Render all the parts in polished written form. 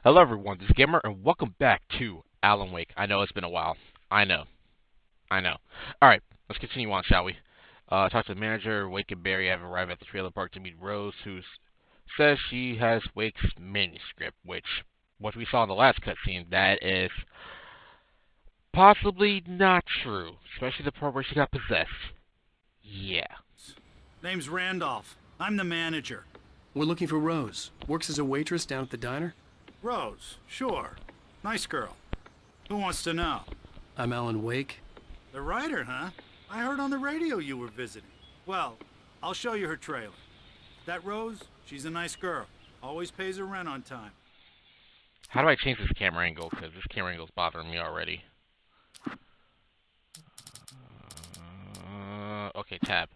Hello everyone, this is Gamer, and welcome back to Alan Wake. I know it's been a while. I know. I know. Alright, let's continue on, shall we? Talk to the manager. Wake and Barry have arrived at the trailer park to meet Rose, who says she has Wake's manuscript, which, what we saw in the last cutscene, that is possibly not true. Especially the part where she got possessed. Yeah. Name's Randolph. I'm the manager. We're looking for Rose. Works as a waitress down at the diner. Rose, sure. Nice girl. Who wants to know? I'm Alan Wake. The writer, huh? I heard on the radio you were visiting. Well, I'll show you her trailer. That Rose, she's a nice girl. Always pays her rent on time. How do I change this camera angle? Because this camera angle's bothering me already. Okay, tab.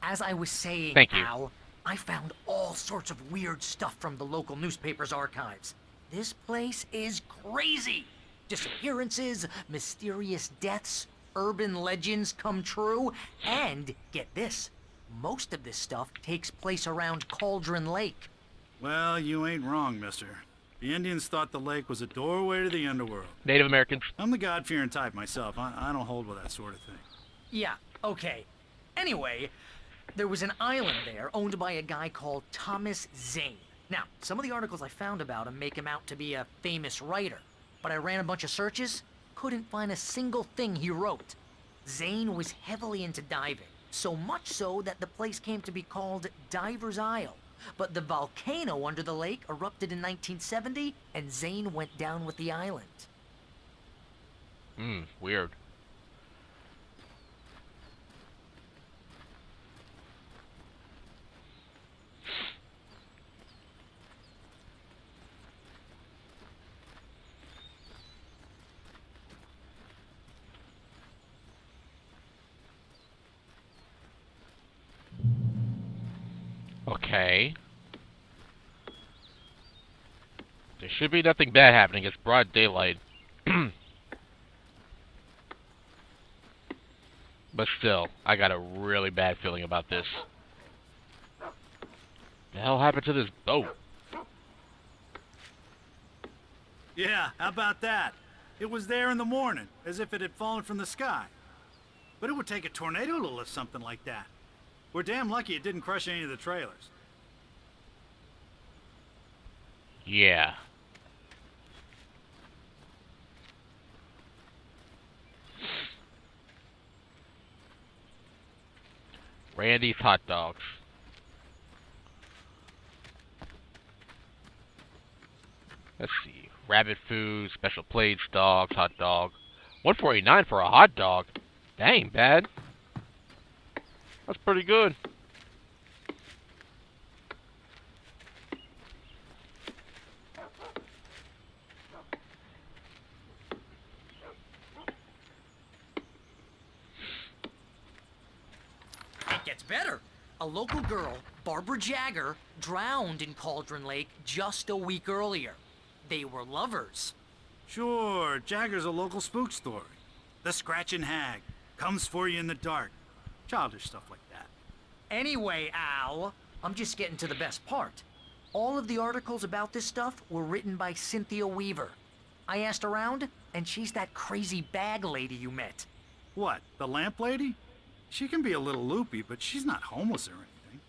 As I was saying, Thank you. Al, I found all sorts of weird stuff from the local newspaper's archives. This place is crazy. Disappearances, mysterious deaths, urban legends come true, and, get this, most of this stuff takes place around Cauldron Lake. Well, you ain't wrong, mister. The Indians thought the lake was a doorway to the underworld. Native Americans. I'm the God-fearing type myself. I don't hold with that sort of thing. Yeah, okay. Anyway, there was an island there owned by a guy called Thomas Zane. Now, some of the articles I found about him make him out to be a famous writer, but I ran a bunch of searches, couldn't find a single thing he wrote. Zane was heavily into diving, so much so that the place came to be called Diver's Isle. But the volcano under the lake erupted in 1970, and Zane went down with the island. Weird. Okay. There should be nothing bad happening. It's broad daylight. But still, I got a really bad feeling about this. The hell happened to this boat? Yeah, how about that? It was there in the morning, as if it had fallen from the sky. But it would take a tornado to lift something like that. We're damn lucky it didn't crush any of the trailers. Yeah. Randy's hot dogs. Let's see. Rabbit food, special plates, dogs, hot dog. 149 for a hot dog. That ain't bad. That's pretty good. It gets better. A local girl, Barbara Jagger, drowned in Cauldron Lake just a week earlier. They were lovers. Sure, Jagger's a local spook story. The Scratching Hag comes for you in the dark. Childish stuff like that. Anyway, Al, I'm just getting to the best part. All of the articles about this stuff were written by Cynthia Weaver. I asked around, and she's that crazy bag lady you met. What, the lamp lady? She can be a little loopy, but she's not homeless or anything.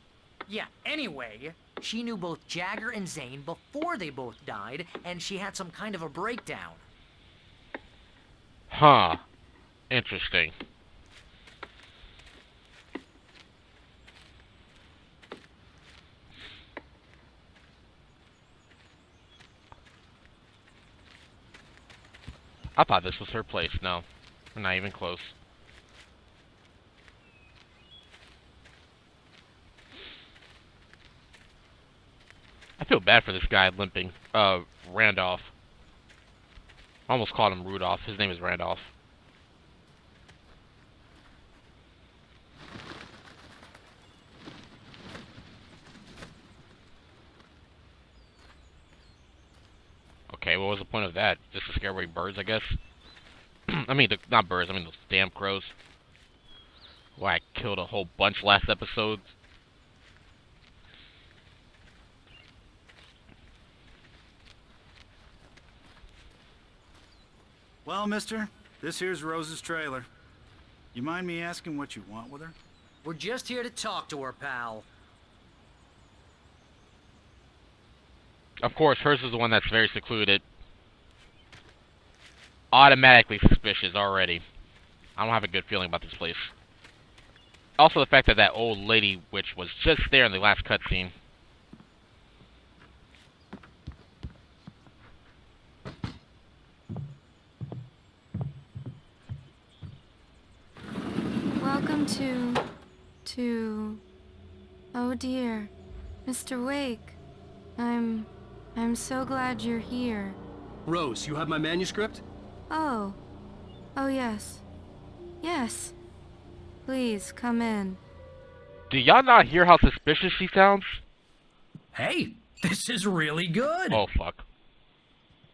Yeah, anyway, she knew both Jagger and Zane before they both died, and she had some kind of a breakdown. Huh. Interesting. I thought this was her place. No. We're not even close. I feel bad for this guy limping. Randolph. I almost called him Rudolph. His name is Randolph. Okay, what was the point of that? Just to scare away birds, I guess? I mean, not birds, I mean those damn crows. Why, I killed a whole bunch last episode. Well, mister, this here's Rose's trailer. You mind me asking what you want with her? We're just here to talk to her, pal. Of course, hers is the one that's very secluded. Automatically suspicious already. I don't have a good feeling about this place. Also, the fact that that old lady witch was just there in the last cutscene. Welcome to... Oh dear, Mr. Wake. I'm so glad you're here. Rose, you have my manuscript? Oh. Oh yes. Yes. Please, come in. Do y'all not hear how suspicious she sounds? Hey, this is really good. Oh, fuck.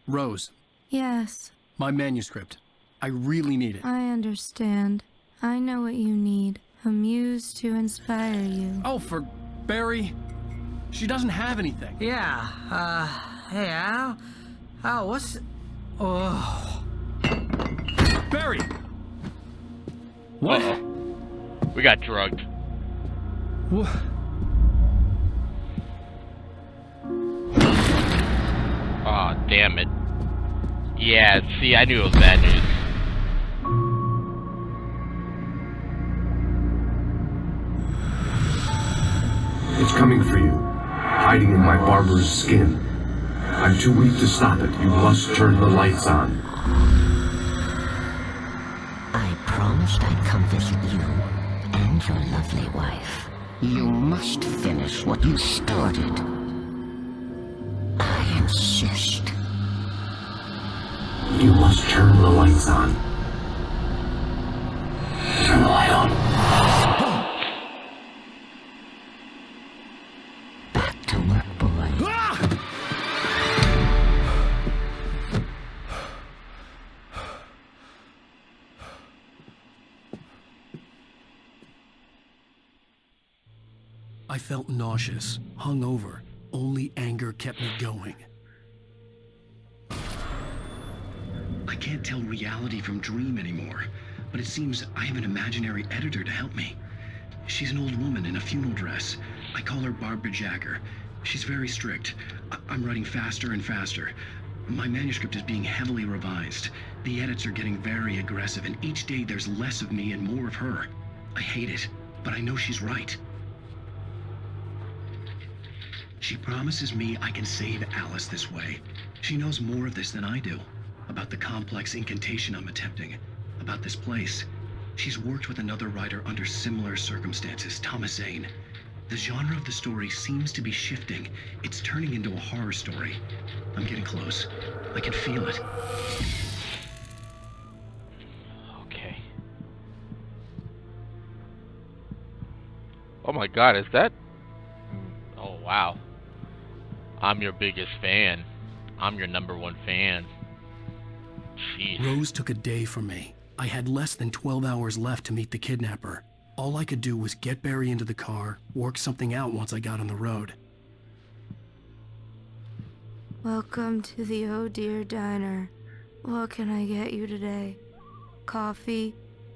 Rose, Yes, my manuscript. I really need it. I understand. I know what you need. A muse to inspire you. Oh, for Barry? She doesn't have anything. Yeah, hey, Al, what's... Oh... Barry! What? Uh-oh. We got drugged. What? Aw, damn it. Yeah, see, I knew it was bad news. It's coming for you, hiding in my barber's skin. I'm too weak to stop it. You must turn the lights on. I promised I'd come visit you and your lovely wife. You must finish what you started. I insist. You must turn the lights on. Turn the light on. Back to work, boy. I felt nauseous, hungover. Only anger kept me going. I can't tell reality from dream anymore, but it seems I have an imaginary editor to help me. She's an old woman in a funeral dress. I call her Barbara Jagger. She's very strict. I'm writing faster and faster. My manuscript is being heavily revised. The edits are getting very aggressive, and each day there's less of me and more of her. I hate it, but I know she's right. She promises me I can save Alice this way. She knows more of this than I do. About the complex incantation I'm attempting. About this place. She's worked with another writer under similar circumstances, Thomas Zane. The genre of the story seems to be shifting. It's turning into a horror story. I'm getting close. I can feel it. Okay. Oh my god, is that... Oh wow. I'm your biggest fan. I'm your #1 fan. Jeez. Rose took a day from me. I had less than 12 hours left to meet the kidnapper. All I could do was get Barry into the car, work something out once I got on the road. Welcome to the Oh Dear Diner. What can I get you today? Coffee?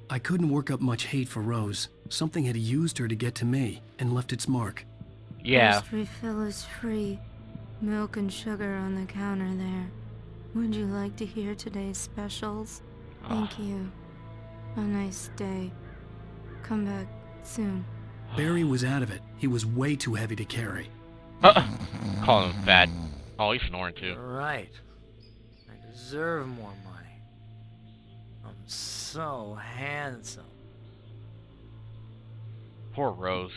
I couldn't work up much hate for Rose. Something had used her to get to me and left its mark. Yeah. First refill is free. Milk and sugar on the counter there. Would you like to hear today's specials? Thank you. A nice day. Come back soon. Barry was out of it. He was way too heavy to carry. Calling him fat. Oh, he's snoring too. Right. I deserve more money. I'm so handsome. Poor Rose.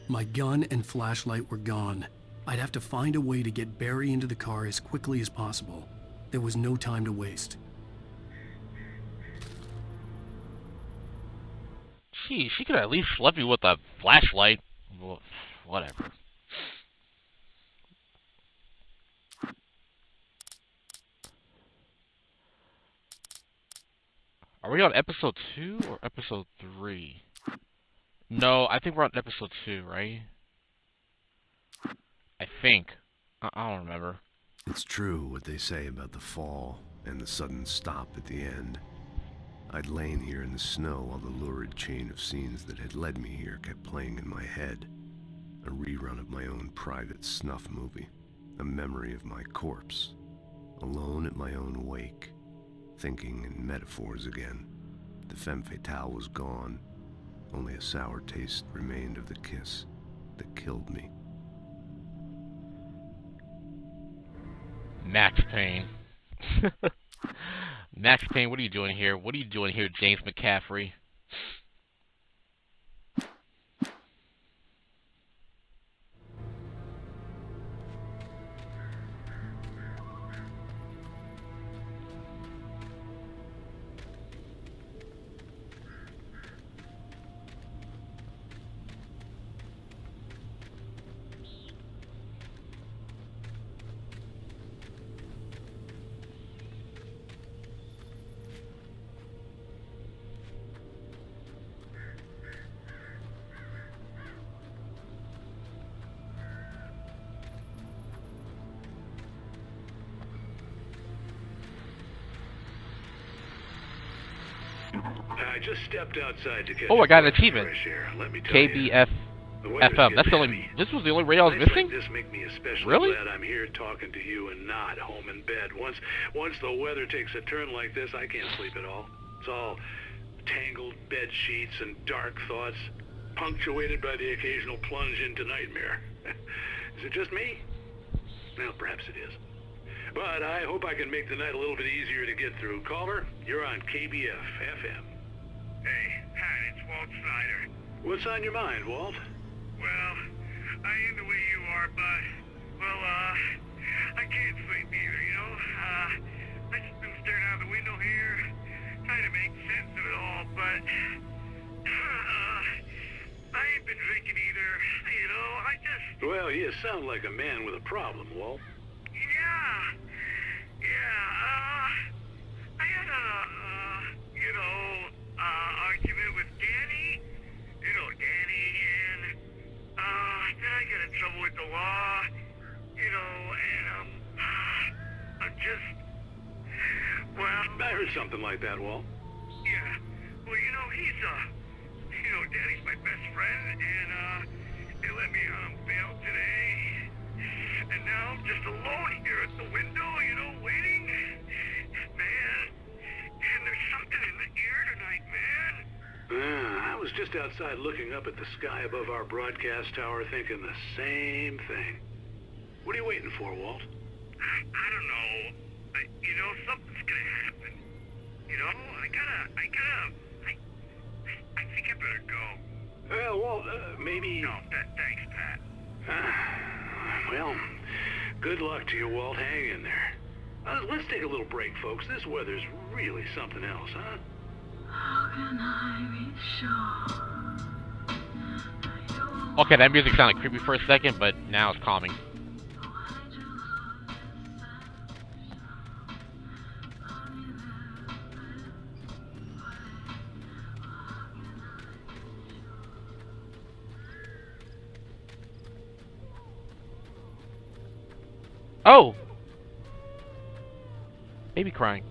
My gun and flashlight were gone. I'd have to find a way to get Barry into the car as quickly as possible. There was no time to waste. Gee, she could at least left me with a flashlight. Whatever. Are we on episode 2 or episode 3? No, I think we're on episode 2, right? I think. I don't remember. It's true what they say about the fall and the sudden stop at the end. I'd lain here in the snow while the lurid chain of scenes that had led me here kept playing in my head. A rerun of my own private snuff movie. A memory of my corpse. Alone at my own wake. Thinking in metaphors again. The femme fatale was gone. Only a sour taste remained of the kiss that killed me. Max Payne. Max Payne, what are you doing here? What are you doing here, James McCaffrey? I just stepped outside to catch Oh, I got an a achievement. fresh air. Let me tell KBF you, the weather's FM. That's the getting only. heavy. This was the only radio I was Nights missing. like this make me especially Really? glad I'm here talking to you and not home in bed. Once the weather takes a turn like this, I can't sleep at all. It's all tangled bed sheets and dark thoughts, punctuated by the occasional plunge into nightmare. Is it just me? Well, perhaps it is. But I hope I can make the night a little bit easier to get through. Caller, you're on KBF FM. Hey, Pat, it's Walt Snyder. What's on your mind, Walt? Well, I am the way you are, but, well, I can't sleep either, you know? I just been staring out the window here, trying to make sense of it all, but, I ain't been drinking either, you know? I just... Well, you sound like a man with a problem, Walt. Yeah, I had argument with Danny. You know Danny, and, then I got in trouble with the law, you know, and, I'm just, well... I heard something like that, Walt. Yeah, well, you know, Danny's my best friend, and, they let me on bail today. And now I'm just alone here at the window, you know, waiting. Man, and there's something in the air tonight, man. I was just outside looking up at the sky above our broadcast tower thinking the same thing. What are you waiting for, Walt? I don't know. You know, something's gonna happen. You know, I think I better go. Well, Walt, maybe... No, thanks, Pat. Well, good luck to you, Walt. Hang in there. Let's take a little break, folks. This weather's really something else, huh? How can I be sure? Okay, that music sounded creepy for a second, but now it's calming. Oh! Baby crying.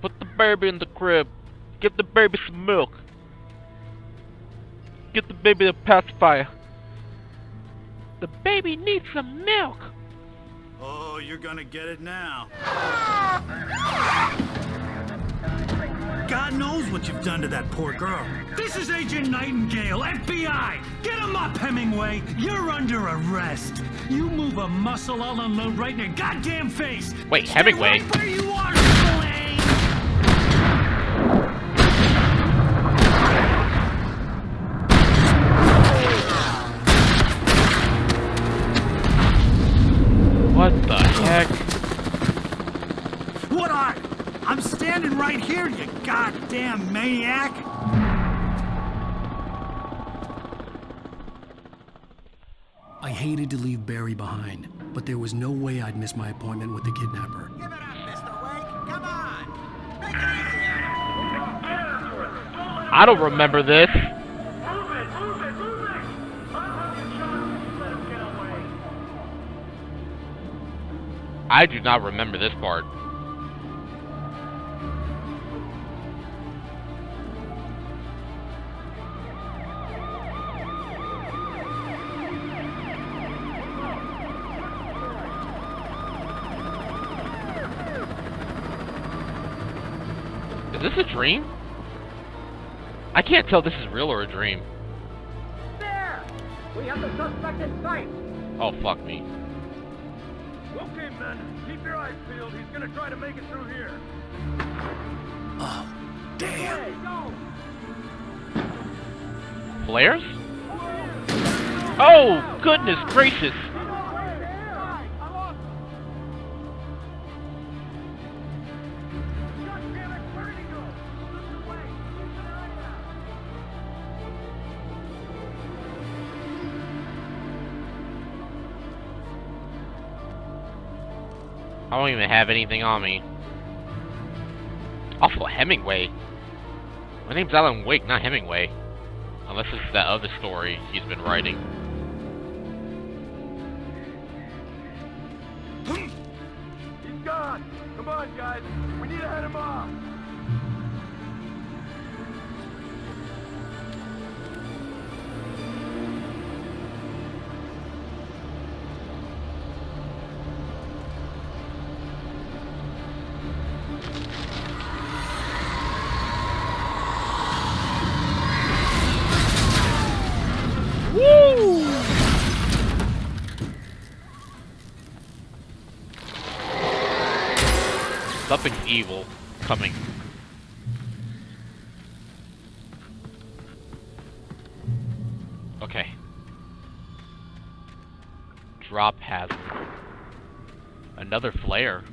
Put the baby in the crib. Give the baby some milk. Get the baby a pacifier. The baby needs some milk. Oh, you're gonna get it now. God knows what you've done to that poor girl. This is Agent Nightingale, FBI! Get him up, Hemingway! You're under arrest! You move a muscle, I'll unload right in your goddamn face! Wait, Stay Hemingway? right where you are, Spillane! What the heck? What are you? I'm standing right here, you goddamn maniac! I hated to leave Barry behind, but there was no way I'd miss my appointment with the kidnapper. Give it up, Mr. Wake. Come on. Make it easy on him. I don't remember this. I do not remember this part. Is this a dream? I can't tell if this is real or a dream. There! We have the suspect in sight! Oh, fuck me. Okay, men. Keep your eyes peeled. He's gonna try to make it through here. Oh, damn. Flares? Oh, goodness gracious. I don't even have anything on me. Also, Hemingway. My name's Alan Wake, not Hemingway. Unless it's that other story he's been writing. He's gone. Come on, guys. We need to head him off. Woo! Something's evil coming. Okay. Drop hazard. Another flare.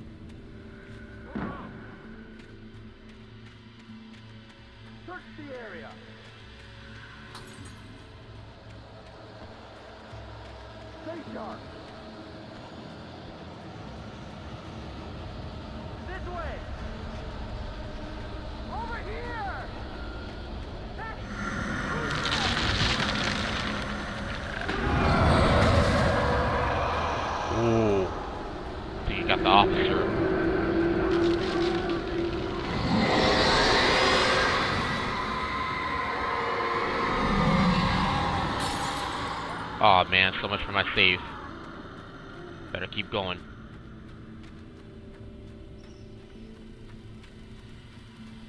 Search the area. Stay sharp. This way. Over here. Ooh. So you got the officer. Aw, man, so much for my save. Better keep going.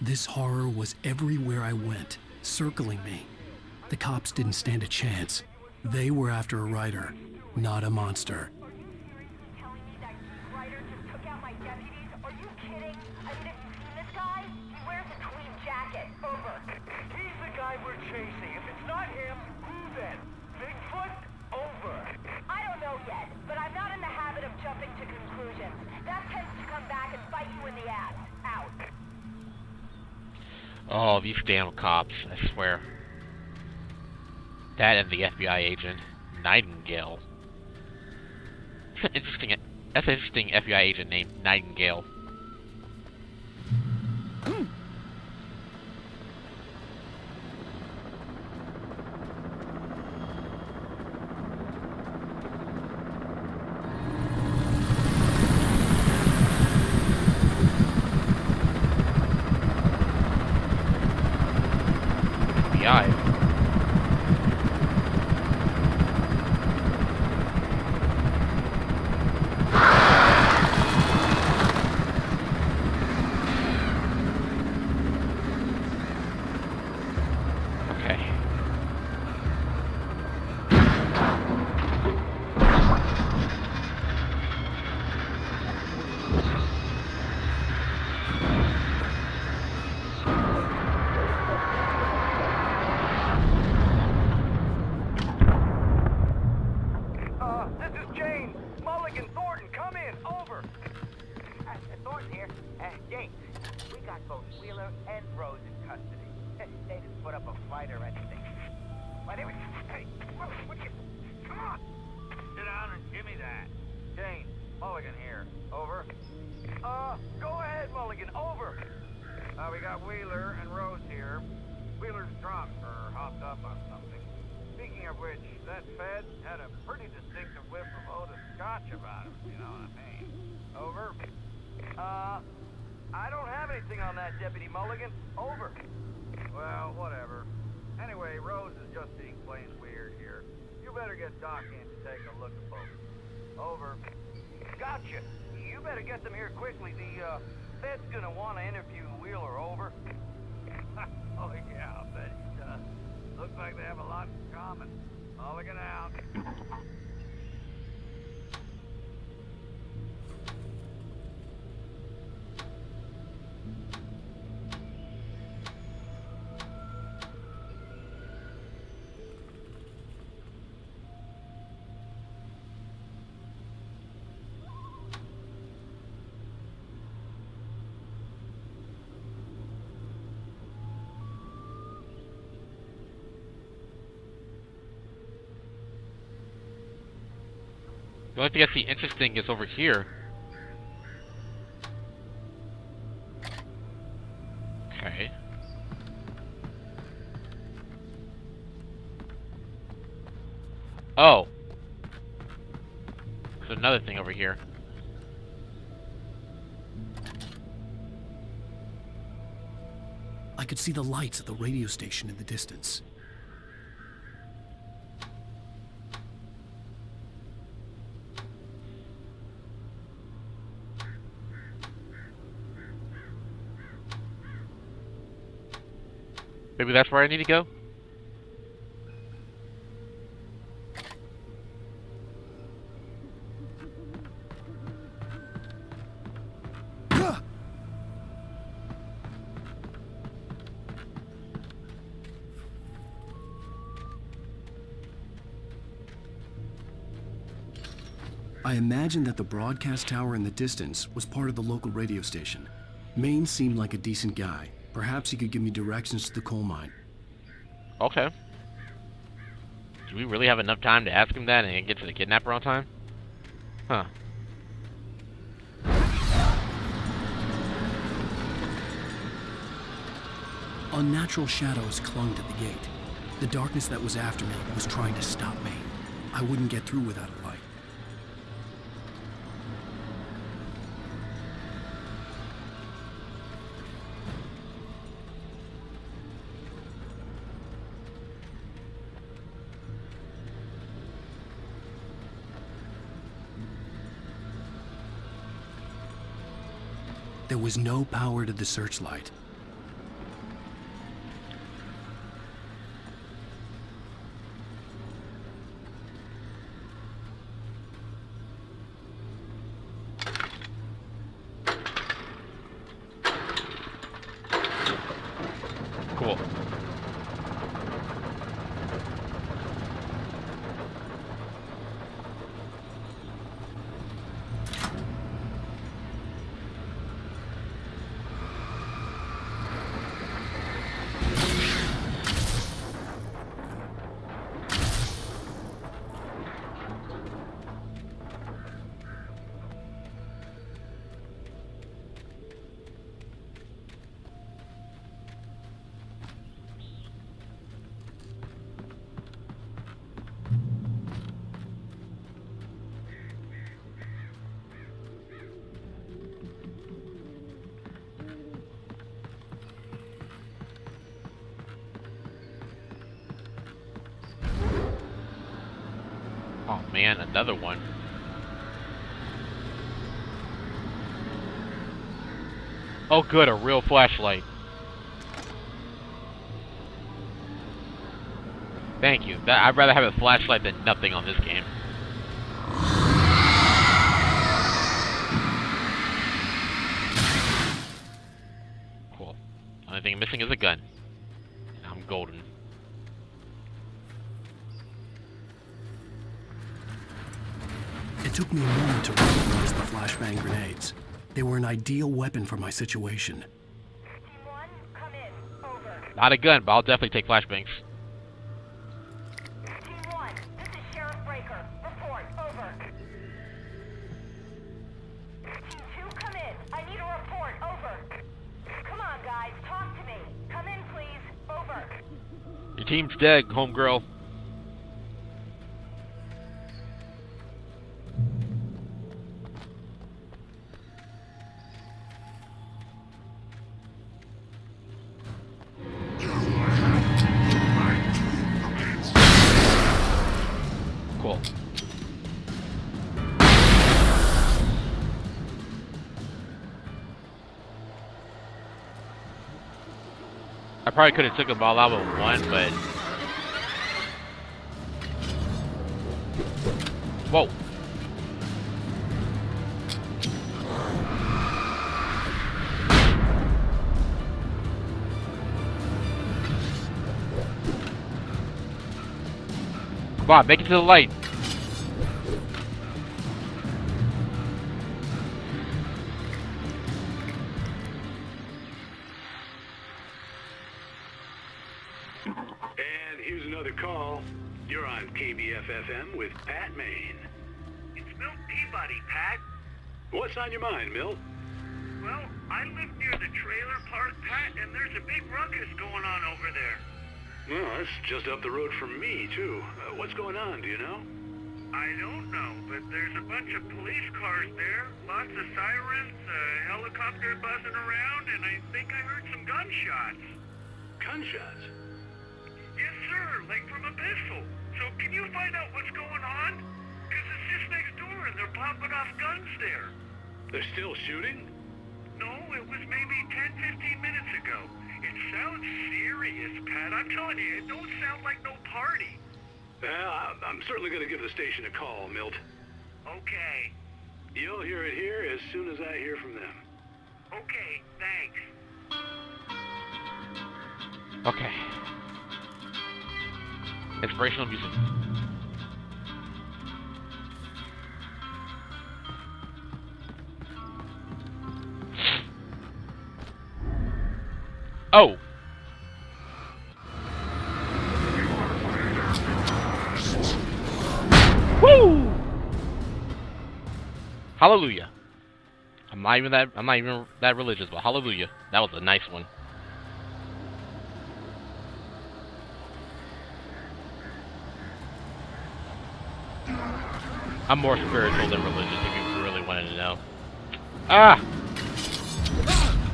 This horror was everywhere I went, circling me. The cops didn't stand a chance. They were after a writer, not a monster. He's the guy we're chasing. If it's not him, who then? Bigfoot? Over. I don't know yet, but I'm not in the habit of jumping to conclusions. That tends to come back and bite you in the ass. Out. Oh, these damn cops, I swear. That and the FBI agent, Nightingale. Interesting. That's an interesting FBI agent named Nightingale. FBI. Wheeler's drunk or hopped up on something. Speaking of which, that Fed had a pretty distinctive whiff of Otis Scotch about him, you know what I mean. Over. I don't have anything on that, Deputy Mulligan. Over. Well, whatever. Anyway, Rose is just being plain weird here. You better get Doc in to take a look at both. Over. Gotcha. You better get them here quickly. The Fed's gonna want to interview Wheeler. Over. Oh yeah, I'll bet he does. Looks like they have a lot in common. Mulligan out. The only thing I see interesting is over here. Okay. Oh. There's another thing over here. I could see the lights at the radio station in the distance. Maybe that's where I need to go? I imagined that the broadcast tower in the distance was part of the local radio station. Maine seemed like a decent guy. Perhaps he could give me directions to the coal mine. Okay. Do we really have enough time to ask him that and get to the kidnapper on time? Huh. Unnatural shadows clung to the gate. The darkness that was after me was trying to stop me. I wouldn't get through without a light. There was no power to the searchlight. Cool. Oh man, another one. Oh good, a real flashlight. Thank you. I'd rather have a flashlight than nothing on this game. Cool. Only thing missing is a gun. I'm golden. It took me a moment to recognize the flashbang grenades. They were an ideal weapon for my situation. Team 1, come in. Over. Not a gun, but I'll definitely take flashbangs. Team 1, this is Sheriff Breaker. Report. Over. Team 2, come in. I need a report. Over. Come on, guys. Talk to me. Come in, please. Over. team's dead, homegirl. Cool. I probably could have took them all out with one, but... Whoa. Come on, make it to the light. And here's another call. You're on KBF-FM with Pat Maine. It's Milt Peabody, Pat. What's on your mind, Milt? Well, I live near the trailer park, Pat, and there's a big ruckus going on over there. Well, that's just up the road from me, too. What's going on, do you know? I don't know, but there's a bunch of police cars there, lots of sirens, a helicopter buzzing around, and I think I heard some gunshots. Gunshots? Yes, sir, like from a pistol. So can you find out what's going on? Because it's just next door and they're popping off guns there. They're still shooting? No, it was maybe 10, 15 minutes ago. It sounds serious, Pat. I'm telling you, it don't sound like no party. Well, I'm certainly going to give the station a call, Milt. Okay. You'll hear it here as soon as I hear from them. Okay, thanks. Okay. Inspirational music. Oh! Woo! Hallelujah. I'm not even that religious, but hallelujah. That was a nice one. I'm more spiritual than religious, if you really wanted to know. Ah!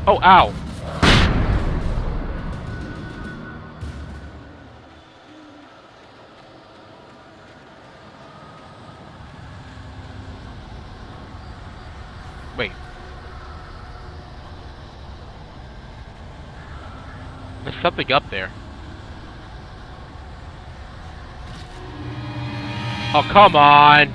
Oh, ow! Wait. There's something up there. Oh, come on!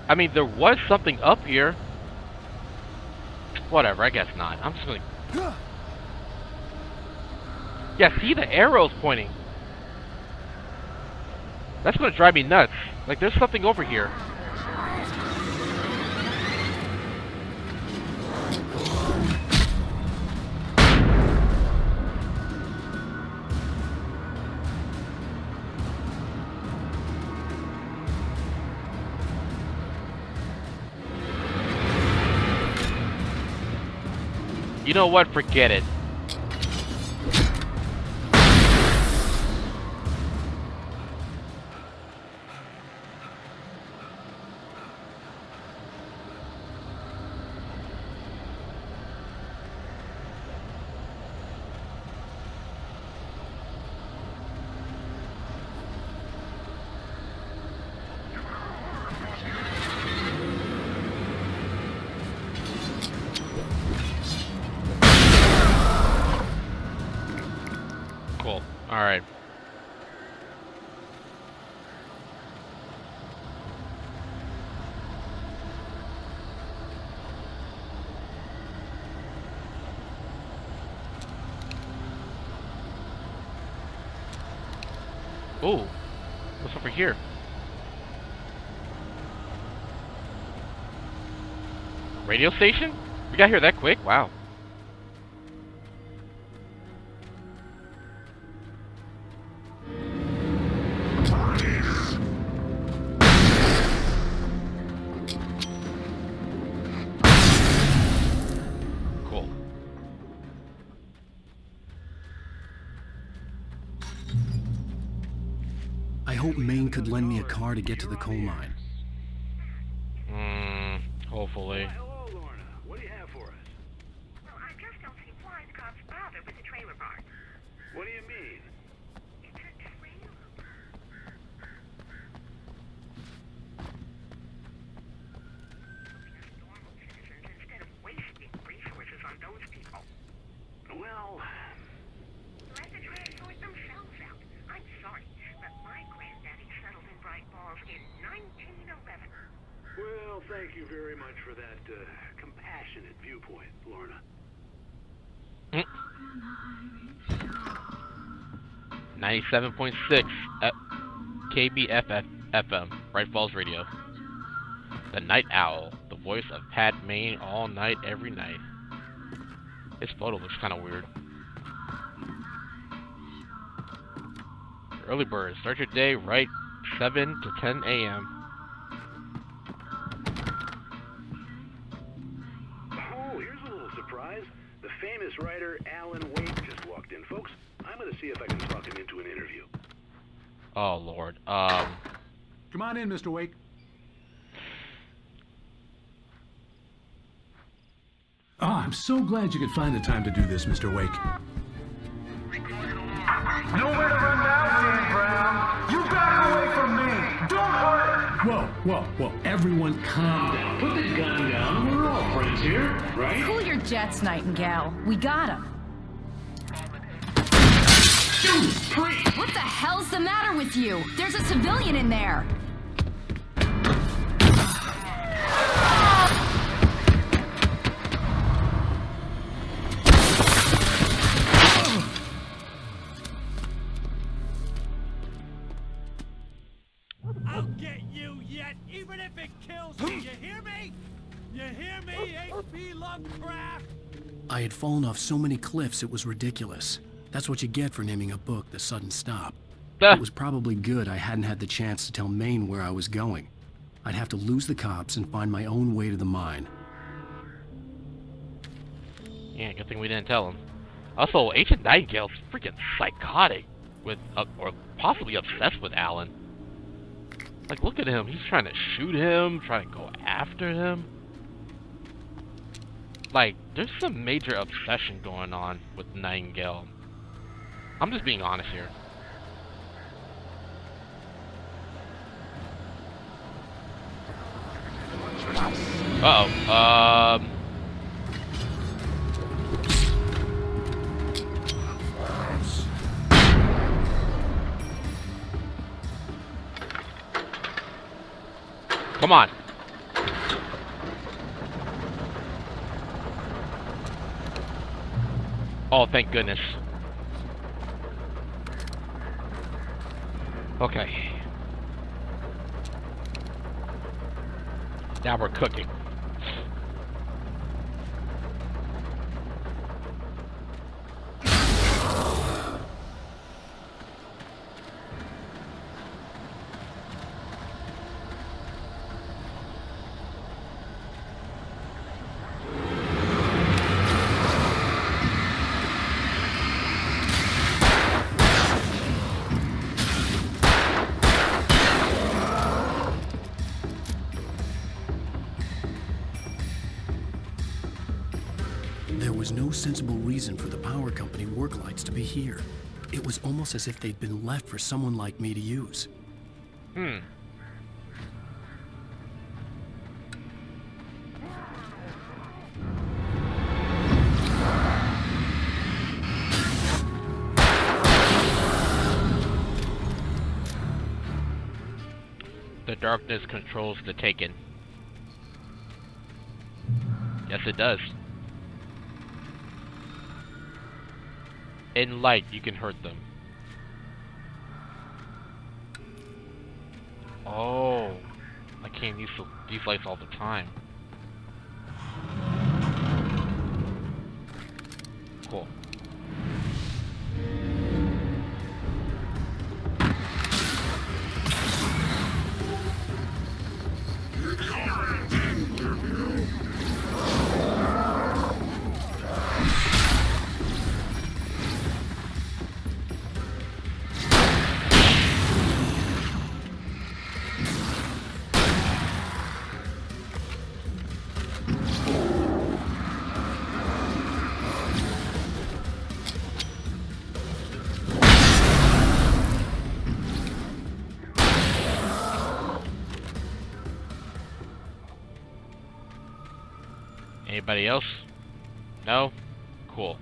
I mean, there was something up here. Whatever, I guess not. I'm just gonna... Yeah, see the arrows pointing. That's gonna drive me nuts. Like, there's something over here. You know what? Forget it. Cool. Alright. Ooh. What's over here? Radio station? We got here that quick? Wow. hope Maine could lend me a car to get to the coal mine. Hopefully. Hello, Lorna. What do you have for us? Well, I just don't see why the cops bother with the trailer park. What do you mean? It's a trailer park. Normal citizens instead of wasting resources on those people. Well, Let the trash sort themselves out. I'm sorry, but my granddaddy settled in Bright Falls in 1911. well, thank you very much for that compassionate viewpoint, Lorna. 97.6 KBFF FM, Bright Falls Radio. The Night Owl, the voice of Pat Maine all night, every night. His photo looks kind of weird. Early birds, start your day right 7 to 10 a.m. Oh, here's a little surprise. The famous writer Alan Wake just walked in. Folks, I'm going to see if I can talk him into an interview. Oh, Lord. Come on in, Mr. Wake. Oh, I'm so glad you could find the time to do this, Mr. Wake. Nowhere to run now, Dan Brown. You back away from me. Don't hurt. Whoa. Everyone calm down. Put the gun down. We're all friends here, right? Cool your jets, Nightingale. We got him. What the hell's the matter with you? There's a civilian in there. I'll get you yet, even if it kills me. You hear me? You hear me, H.P. Lovecraft? I had fallen off so many cliffs it was ridiculous. That's what you get for naming a book The Sudden Stop. It was probably good I hadn't had the chance to tell Maine where I was going. I'd have to lose the cops and find my own way to the mine. Yeah, good thing we didn't tell him. Also, Agent Nightingale's freaking psychotic with, or possibly obsessed with Alan. Like, look at him. He's trying to shoot him, trying to go after him. Like, there's some major obsession going on with Nightingale. I'm just being honest here. Uh-oh. Come on. Oh, thank goodness. Okay. Now we're cooking. There was no sensible reason for the power company work lights to be here. It was almost as if they'd been left for someone like me to use. The darkness controls the Taken. Yes, it does. In light, you can hurt them. Oh, I can't use these lights all the time. Cool. Anybody else? No? Cool.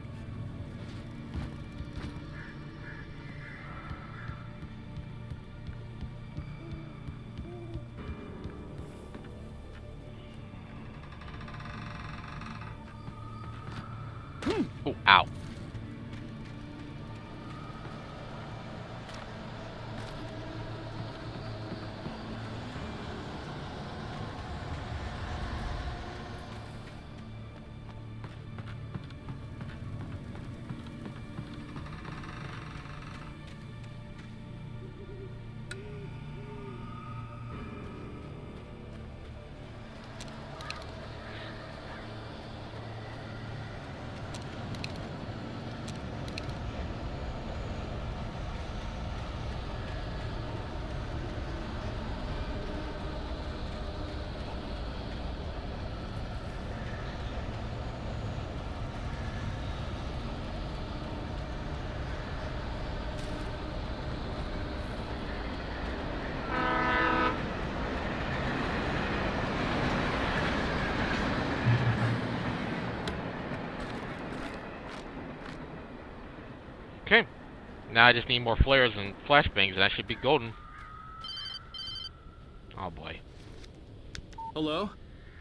Oh, ow. Okay. Now I just need more flares and flashbangs and I should be golden. Oh boy. Hello?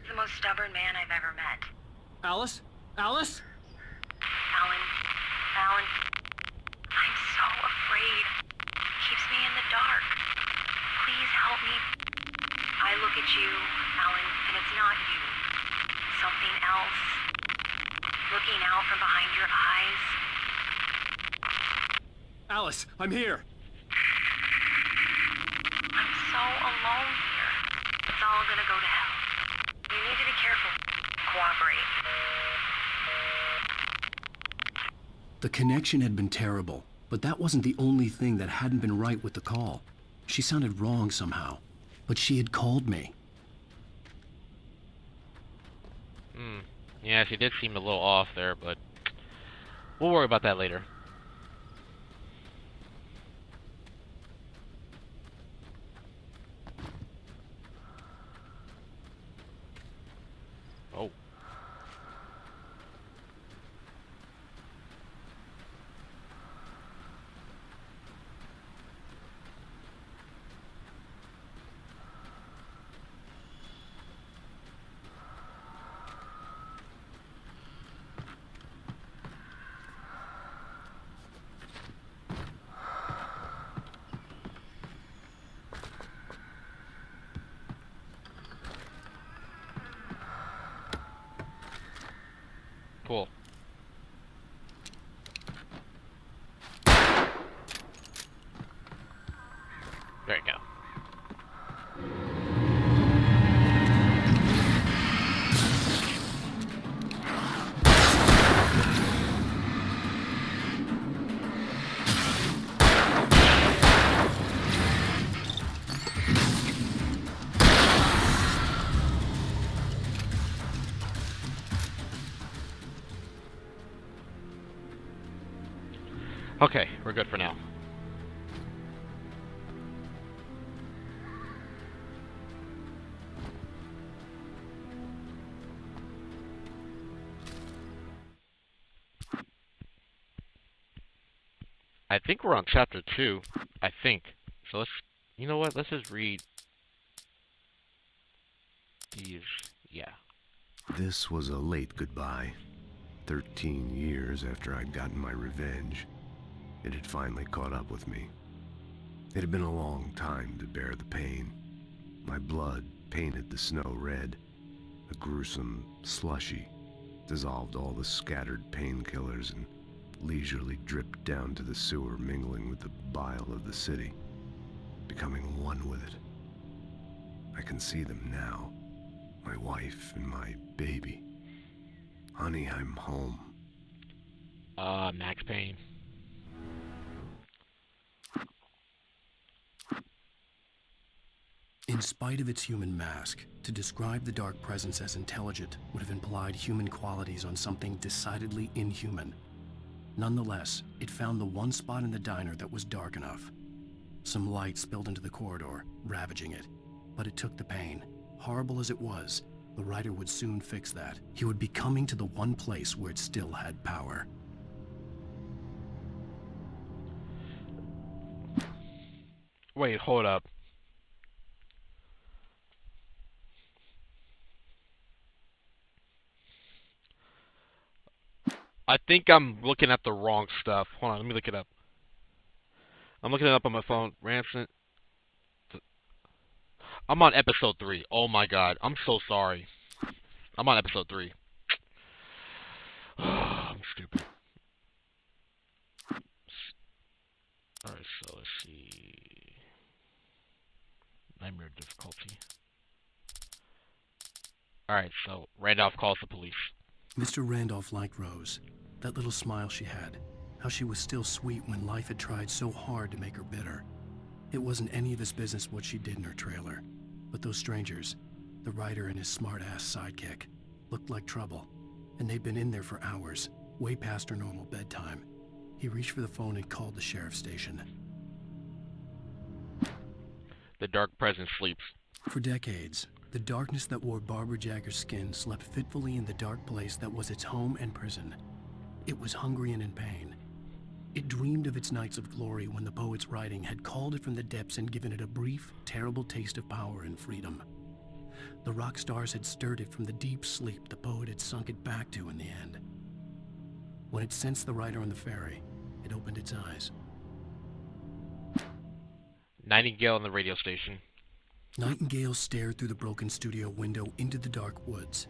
The most stubborn man I've ever met. Alice? Alice? Alan, I'm so afraid. Keeps me in the dark. Please help me. I look at you, Alan, and it's not you. Something else. Looking out from behind your eyes. Alice, I'm here. I'm so alone here. It's all gonna go to hell. You need to be careful. Cooperate. The connection had been terrible, but that wasn't the only thing that hadn't been right with the call. She sounded wrong somehow, but she had called me. Yeah, she did seem a little off there, but we'll worry about that later. Oh. Cool. There you go. Okay, we're good for now. I think we're on chapter 2. I think. So let's, you know what? Let's just read these. Yeah. This was a late goodbye. 13 years after I'd gotten my revenge, it had finally caught up with me. It had been a long time to bear the pain. My blood painted the snow red. A gruesome slushy dissolved all the scattered painkillers and leisurely dripped down to the sewer, mingling with the bile of the city, becoming one with it. I can see them now, my wife and my baby. Honey, I'm home. Max Payne. In spite of its human mask, to describe the dark presence as intelligent would have implied human qualities on something decidedly inhuman. Nonetheless, it found the one spot in the diner that was dark enough. Some light spilled into the corridor, ravaging it, but it took the pain, horrible as it was, The rider would soon fix that. He would be coming to the one place where it still had power. Wait, hold up. I think I'm looking at the wrong stuff. Hold on, let me look it up. I'm looking it up on my phone. Ransom. I'm on episode 3. Oh my god. I'm so sorry. I'm on episode 3. I'm stupid. Alright, so let's see. Nightmare difficulty. Alright, so Randolph calls the police. Mr. Randolph liked Rose. That little smile she had. How she was still sweet when life had tried so hard to make her bitter. It wasn't any of his business what she did in her trailer. But those strangers, the writer and his smart-ass sidekick, looked like trouble. And they'd been in there for hours, way past her normal bedtime. He reached for the phone and called the sheriff's station. The dark presence sleeps. For decades, the darkness that wore Barbara Jagger's skin slept fitfully in the dark place that was its home and prison. It was hungry and in pain. It dreamed of its nights of glory when the poet's writing had called it from the depths and given it a brief, terrible taste of power and freedom. The rock stars had stirred it from the deep sleep the poet had sunk it back to in the end. When it sensed the writer on the ferry, it opened its eyes. Nightingale on the radio station. Nightingale stared through the broken studio window into the dark woods.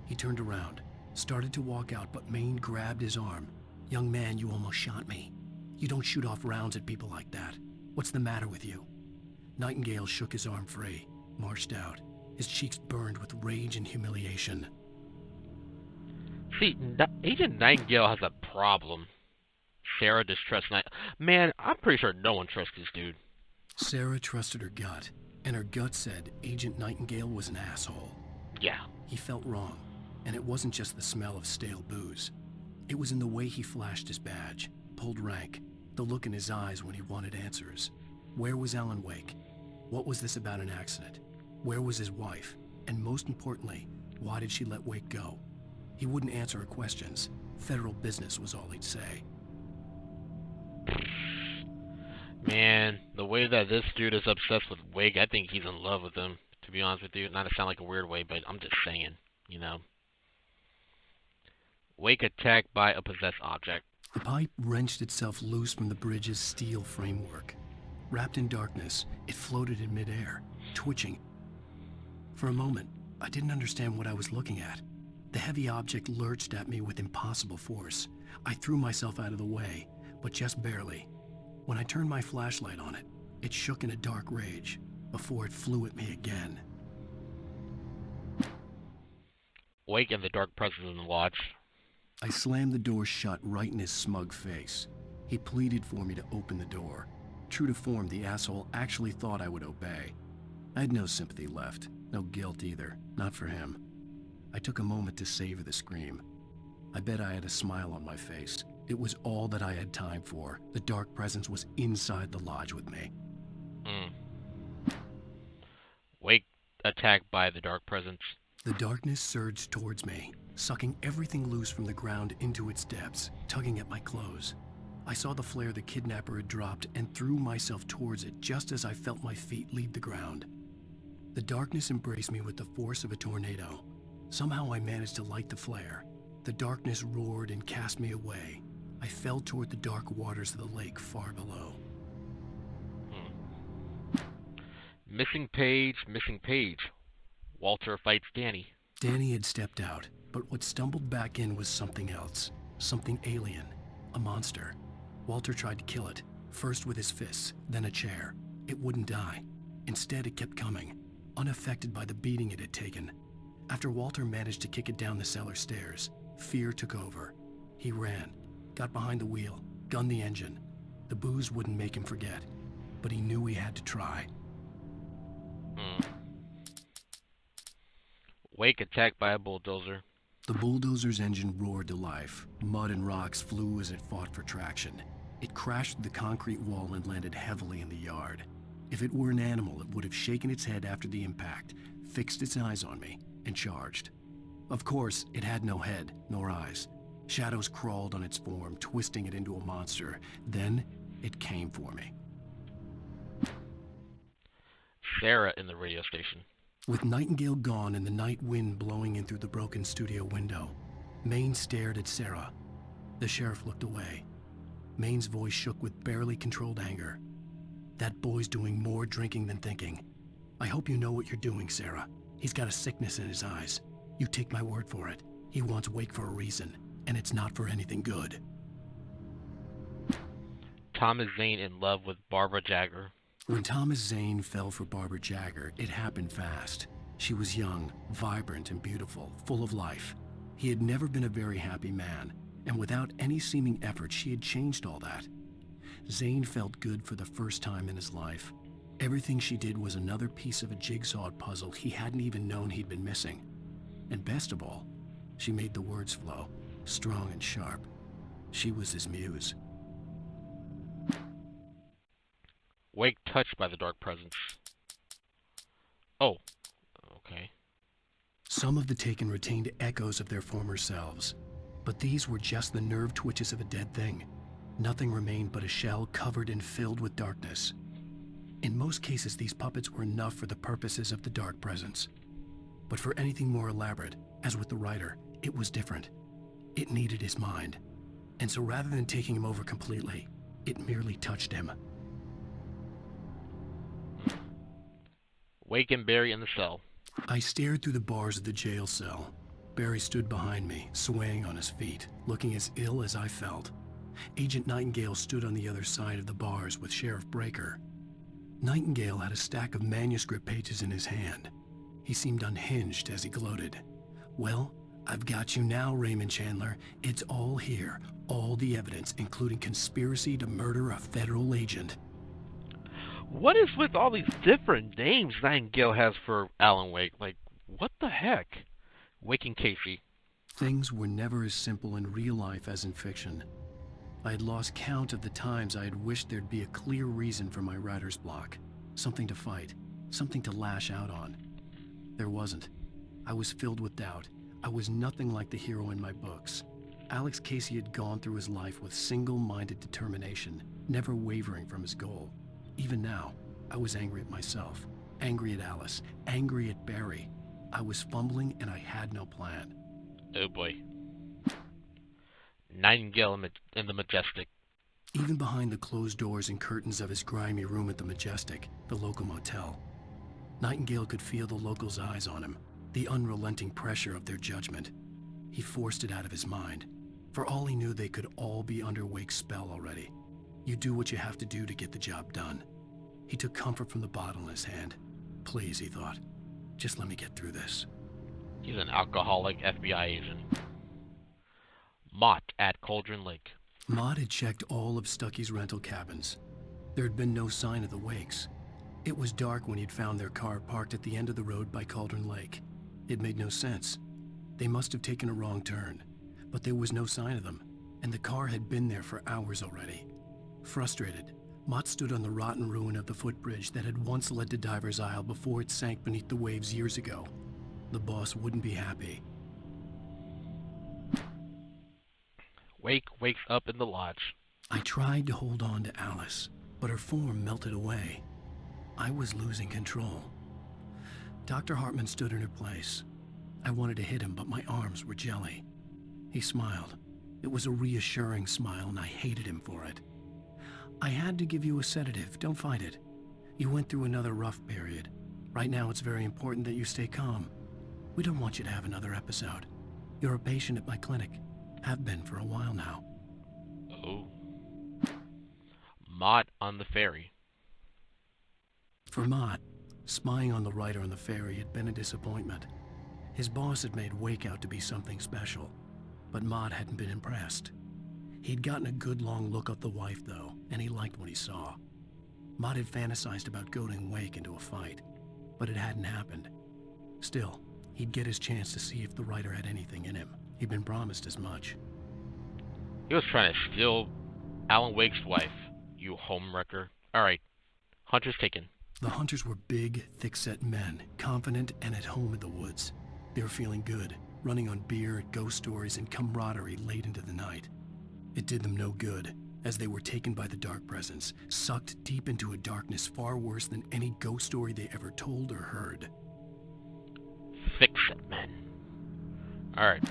He turned around, started to walk out, but Maine grabbed his arm. "Young man, you almost shot me. You don't shoot off rounds at people like that. What's the matter with you?" Nightingale shook his arm free, marched out. His cheeks burned with rage and humiliation. See, Agent Nightingale has a problem. Sarah distrusts Man, I'm pretty sure no one trusts this dude. Sarah trusted her gut, and her gut said Agent Nightingale was an asshole. Yeah. He felt wrong, and it wasn't just the smell of stale booze. It was in the way he flashed his badge, pulled rank, the look in his eyes when he wanted answers. Where was Alan Wake? What was this about an accident? Where was his wife? And most importantly, why did she let Wake go? He wouldn't answer her questions. Federal business was all he'd say. Man, the way that this dude is obsessed with Wake, I think he's in love with him, to be honest with you. Not to sound like a weird way, but I'm just saying, you know. Wake attacked by a possessed object. The pipe wrenched itself loose from the bridge's steel framework. Wrapped in darkness, it floated in midair, twitching. For a moment, I didn't understand what I was looking at. The heavy object lurched at me with impossible force. I threw myself out of the way, but just barely. When I turned my flashlight on it, it shook in a dark rage before it flew at me again. Wake and the dark presence in the lodge. I slammed the door shut right in his smug face. He pleaded for me to open the door. True to form, the asshole actually thought I would obey. I had no sympathy left, no guilt either, not for him. I took a moment to savor the scream. I bet I had a smile on my face. It was all that I had time for. The dark presence was inside the lodge with me. Wake attacked by the dark presence. The darkness surged towards me, sucking everything loose from the ground into its depths, tugging at my clothes. I saw the flare the kidnapper had dropped and threw myself towards it just as I felt my feet leave the ground. The darkness embraced me with the force of a tornado. Somehow I managed to light the flare. The darkness roared and cast me away. I fell toward the dark waters of the lake far below. Missing page, missing page. Walter fights Danny. Danny had stepped out, but what stumbled back in was something else. Something alien. A monster. Walter tried to kill it, first with his fists, then a chair. It wouldn't die. Instead, it kept coming, unaffected by the beating it had taken. After Walter managed to kick it down the cellar stairs, fear took over. He ran, got behind the wheel, gunned the engine. The booze wouldn't make him forget, but he knew he had to try. Wake attacked by a bulldozer. The bulldozer's engine roared to life. Mud and rocks flew as it fought for traction. It crashed through the concrete wall and landed heavily in the yard. If it were an animal, it would have shaken its head after the impact, fixed its eyes on me, and charged. Of course, it had no head nor eyes. Shadows crawled on its form, twisting it into a monster. Then, it came for me. Sarah in the radio station. With Nightingale gone and the night wind blowing in through the broken studio window, Maine stared at Sarah. The sheriff looked away. Maine's voice shook with barely controlled anger. That boy's doing more drinking than thinking. I hope you know what you're doing, Sarah. He's got a sickness in his eyes. You take my word for it. He wants Wake for a reason, and it's not for anything good. Thomas Zane in love with Barbara Jagger. When Thomas Zane fell for Barbara Jagger, it happened fast. She was young, vibrant, and beautiful, full of life. He had never been a very happy man, and without any seeming effort, she had changed all that. Zane felt good for the first time in his life. Everything she did was another piece of a jigsaw puzzle he hadn't even known he'd been missing. And best of all, she made the words flow, strong and sharp. She was his muse. Wake touched by the dark presence. Oh, okay. Some of the Taken retained echoes of their former selves, but these were just the nerve twitches of a dead thing. Nothing remained but a shell covered and filled with darkness. In most cases, these puppets were enough for the purposes of the dark presence. But for anything more elaborate, as with the writer, it was different. It needed his mind. And so rather than taking him over completely, it merely touched him. Wake and Barry in the cell. I stared through the bars of the jail cell. Barry stood behind me, swaying on his feet, looking as ill as I felt. Agent Nightingale stood on the other side of the bars with Sheriff Breaker. Nightingale had a stack of manuscript pages in his hand. He seemed unhinged as he gloated. Well, I've got you now, Raymond Chandler. It's all here. All the evidence, including conspiracy to murder a federal agent. What is with all these different names Nightingale has for Alan Wake? Like, what the heck? Wake and Casey. Things were never as simple in real life as in fiction. I had lost count of the times I had wished there'd be a clear reason for my writer's block. Something to fight. Something to lash out on. There wasn't. I was filled with doubt. I was nothing like the hero in my books. Alex Casey had gone through his life with single-minded determination, never wavering from his goal. Even now, I was angry at myself, angry at Alice, angry at Barry. I was fumbling and I had no plan. Oh boy. Nightingale in the Majestic. Even behind the closed doors and curtains of his grimy room at the Majestic, the local motel, Nightingale could feel the locals' eyes on him, the unrelenting pressure of their judgment. He forced it out of his mind. For all he knew, they could all be under Wake's spell already. You do what you have to do to get the job done. He took comfort from the bottle in his hand. Please, he thought, just let me get through this. He's an alcoholic FBI agent. Mott at Cauldron Lake. Mott had checked all of Stucky's rental cabins. There had been no sign of the Wakes. It was dark when he'd found their car parked at the end of the road by Cauldron Lake. It made no sense. They must have taken a wrong turn, but there was no sign of them, and the car had been there for hours already. Frustrated, Mott stood on the rotten ruin of the footbridge that had once led to Diver's Isle before it sank beneath the waves years ago. The boss wouldn't be happy. Wake wakes up in the lodge. I tried to hold on to Alice, but her form melted away. I was losing control. Dr. Hartman stood in her place. I wanted to hit him, but my arms were jelly. He smiled. It was a reassuring smile, and I hated him for it. I had to give you a sedative. Don't fight it. You went through another rough period. Right now, it's very important that you stay calm. We don't want you to have another episode. You're a patient at my clinic. Have been for a while now. Oh. Mott on the ferry. For Mott, spying on the writer on the ferry had been a disappointment. His boss had made Wake out to be something special, but Mott hadn't been impressed. He'd gotten a good long look at the wife, though, and he liked what he saw. Mott had fantasized about goading Wake into a fight, but it hadn't happened. Still, he'd get his chance to see if the writer had anything in him. He'd been promised as much. He was trying to steal Alan Wake's wife, you homewrecker. Alright, hunters taken. The hunters were big, thick-set men, confident and at home in the woods. They were feeling good, running on beer, ghost stories, and camaraderie late into the night. It did them no good, as they were taken by the dark presence, sucked deep into a darkness far worse than any ghost story they ever told or heard. Fix it, man. Alright.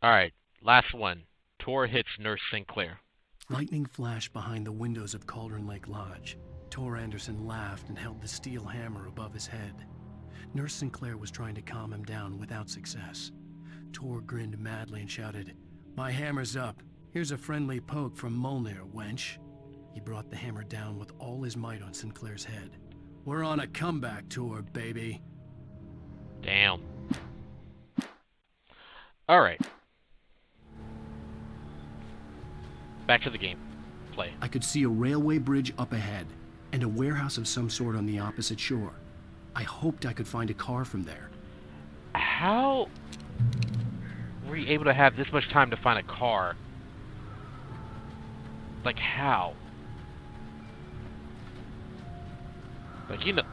Alright, last one. Tor hits Nurse Sinclair. Lightning flashed behind the windows of Cauldron Lake Lodge. Tor Anderson laughed and held the steel hammer above his head. Nurse Sinclair was trying to calm him down without success. Tor grinned madly and shouted, "My hammer's up. Here's a friendly poke from Molnir, wench." He brought the hammer down with all his might on Sinclair's head. "We're on a comeback tour, baby." Damn. Alright. Back to the game. Play. I could see a railway bridge up ahead, and a warehouse of some sort on the opposite shore. I hoped I could find a car from there. How were you able to have this much time to find a car? Like, how? Like, you know...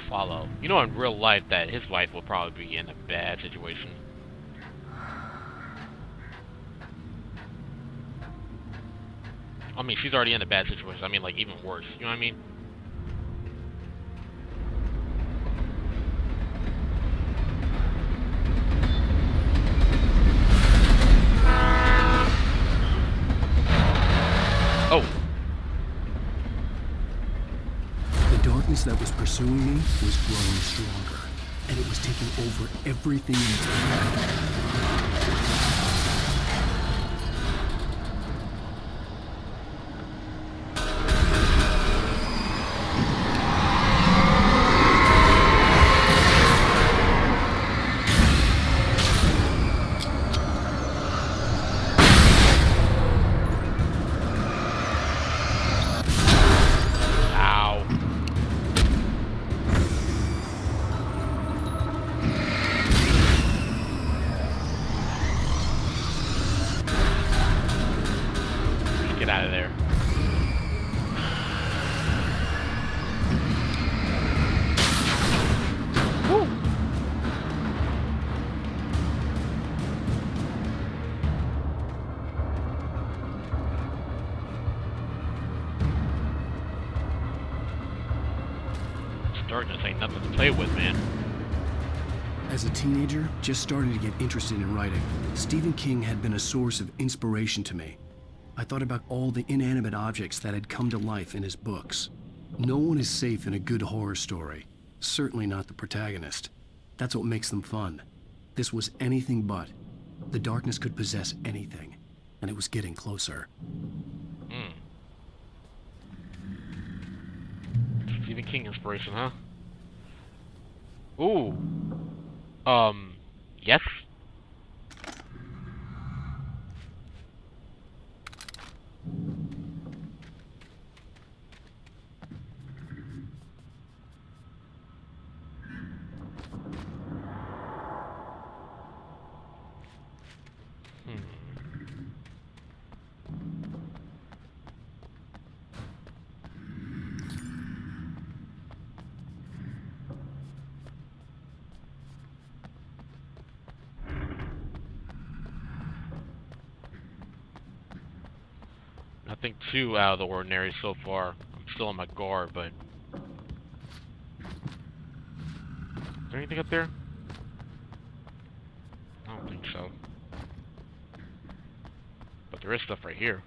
Follow. You know in real life that his wife will probably be in a bad situation. I mean, she's already in a bad situation. I mean, like, even worse. You know what I mean? Oh. The darkness that was pursuing me was growing stronger, and it was taking over everything in its path. Get out of there. Woo. This darkness ain't nothing to play with, man. As a teenager, just starting to get interested in writing, Stephen King had been a source of inspiration to me. I thought about all the inanimate objects that had come to life in his books. No one is safe in a good horror story. Certainly not the protagonist. That's what makes them fun. This was anything but. The darkness could possess anything, and it was getting closer. Stephen King inspiration, huh? Ooh. Yes? Nothing too out of the ordinary so far. I'm still on my guard, but... Is there anything up there? I don't think so. But there is stuff right here.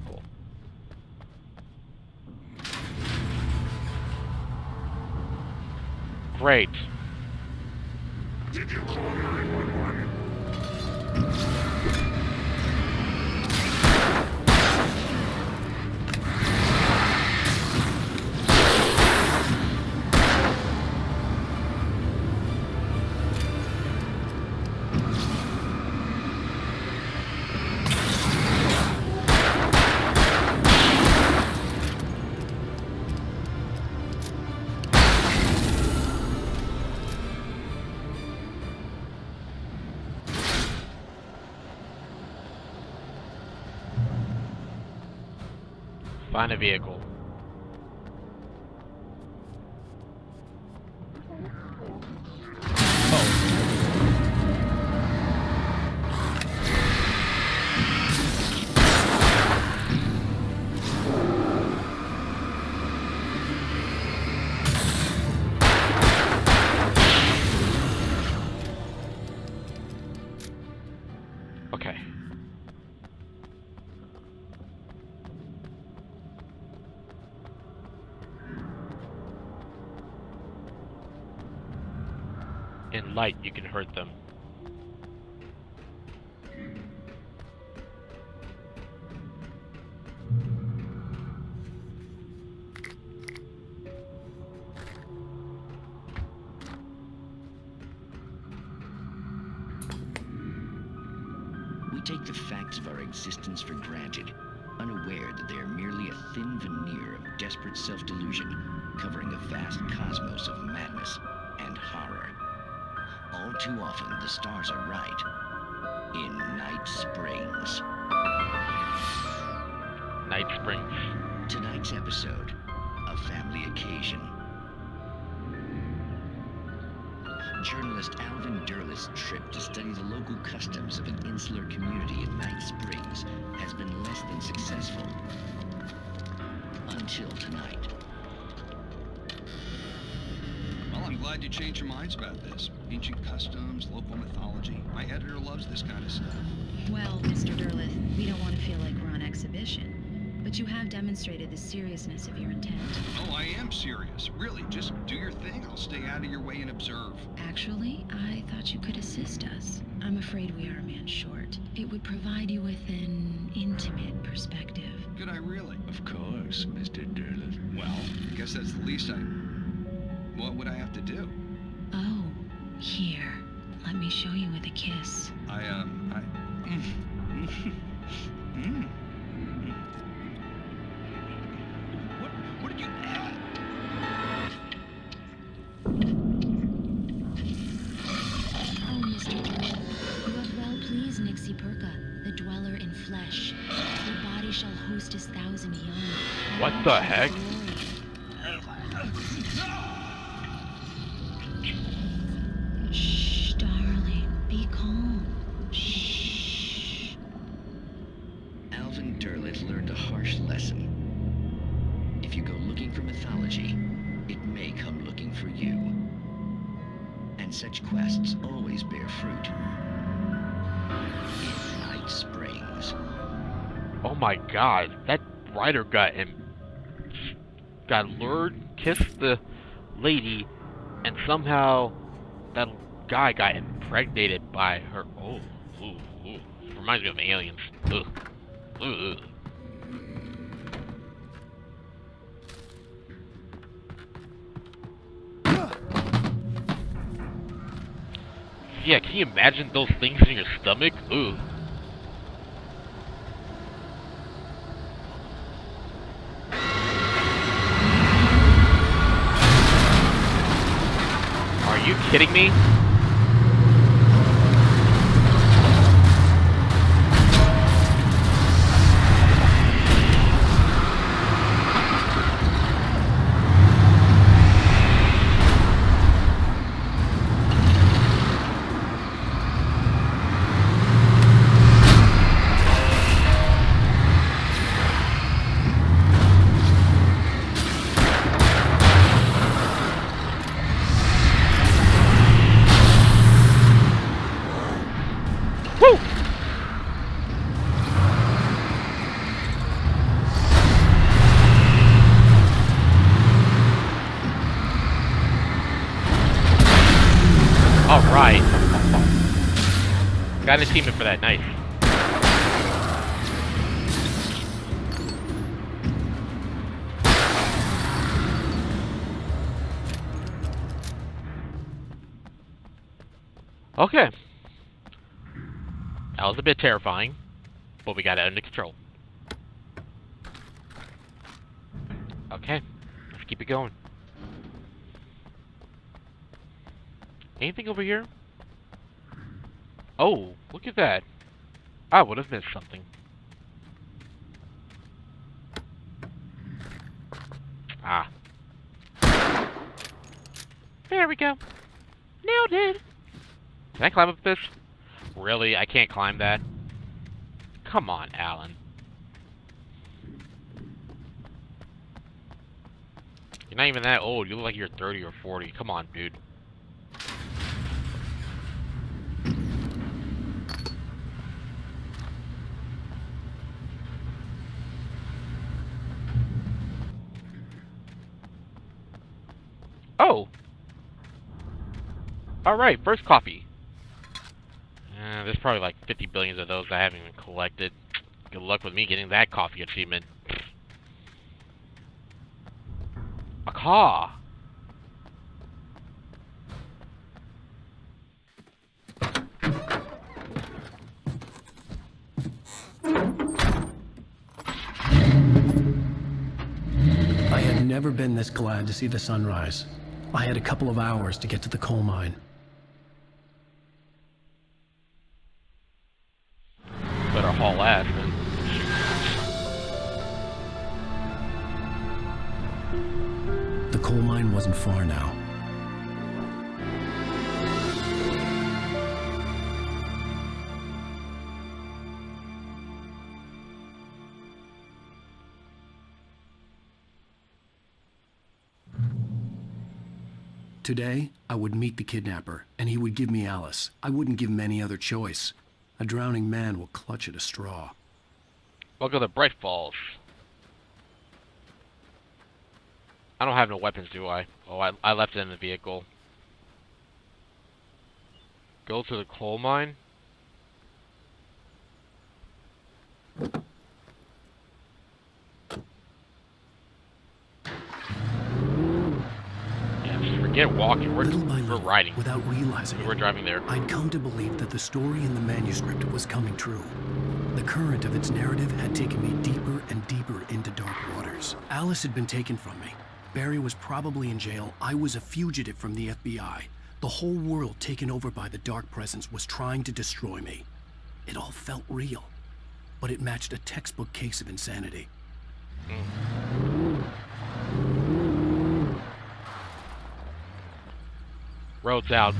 Cool. Great. Did you call 911? Find a vehicle. Okay. In light, you can hurt them. We take the facts of our existence for granted, unaware that they are merely a thin veneer of desperate self-delusion, covering a vast cosmos of madness and horror. All too often, the stars are right. In Night Springs. Night Springs. Tonight's episode, a family occasion. Journalist Alvin Derleth's trip to study the local customs of an insular community in Night Springs has been less than successful. Until tonight. Well, I'm glad you changed your minds about this. Ancient customs, local mythology. My editor loves this kind of stuff. Well, Mr. Derleth, we don't want to feel like we're on exhibition. But you have demonstrated the seriousness of your intent. Oh, I am serious. Really, just do your thing. I'll stay out of your way and observe. Actually, I thought you could assist us. I'm afraid we are a man short. It would provide you with an intimate perspective. Could I really? Of course, Mr. Derleth. Well, I guess that's the least I... What would I have to do? Oh, here. Let me show you with a kiss. What did you... Oh, Mr. Derleth, you have well pleased Nixie Perka, the dweller in flesh. Your body shall host his thousand young. What the heck? Shh, darling, be calm. Shh. Alvin Derleth learned a harsh lesson. If you go looking for mythology, it may come looking for you. And such quests always bear fruit. In Night Springs. Oh my god, that writer got lured, kissed the lady, and somehow that guy got impregnated by her. Oh, ooh, ooh. Reminds me of aliens. Ugh. Ugh. Yeah, can you imagine those things in your stomach? Ooh. Are you kidding me? Alright. Got an achievement for that, nice. Okay. That was a bit terrifying, but we got it under control. Okay, let's keep it going. Anything over here? Oh, look at that. I would have missed something. Ah. There we go. Nailed it. Can I climb up this? Really? I can't climb that? Come on, Alan. You're not even that old. You look like you're 30 or 40. Come on, dude. Oh! Alright, first coffee. There's probably like 50 billions of those I haven't even collected. Good luck with me getting that coffee achievement. A car! I had never been this glad to see the sunrise. I had a couple of hours to get to the coal mine. Better haul ass, man. The coal mine wasn't far now. Today, I would meet the kidnapper, and he would give me Alice. I wouldn't give him any other choice. A drowning man will clutch at a straw. Welcome to Bright Falls. I don't have no weapons, do I? Oh, I left it in the vehicle. Go to the coal mine? Forget walking, we're riding. Without realizing it, we're driving there. I'd come to believe that the story in the manuscript was coming true. The current of its narrative had taken me deeper and deeper into dark waters. Alice had been taken from me. Barry was probably in jail. I was a fugitive from the FBI. The whole world taken over by the dark presence was trying to destroy me. It all felt real, but it matched a textbook case of insanity. Road's out.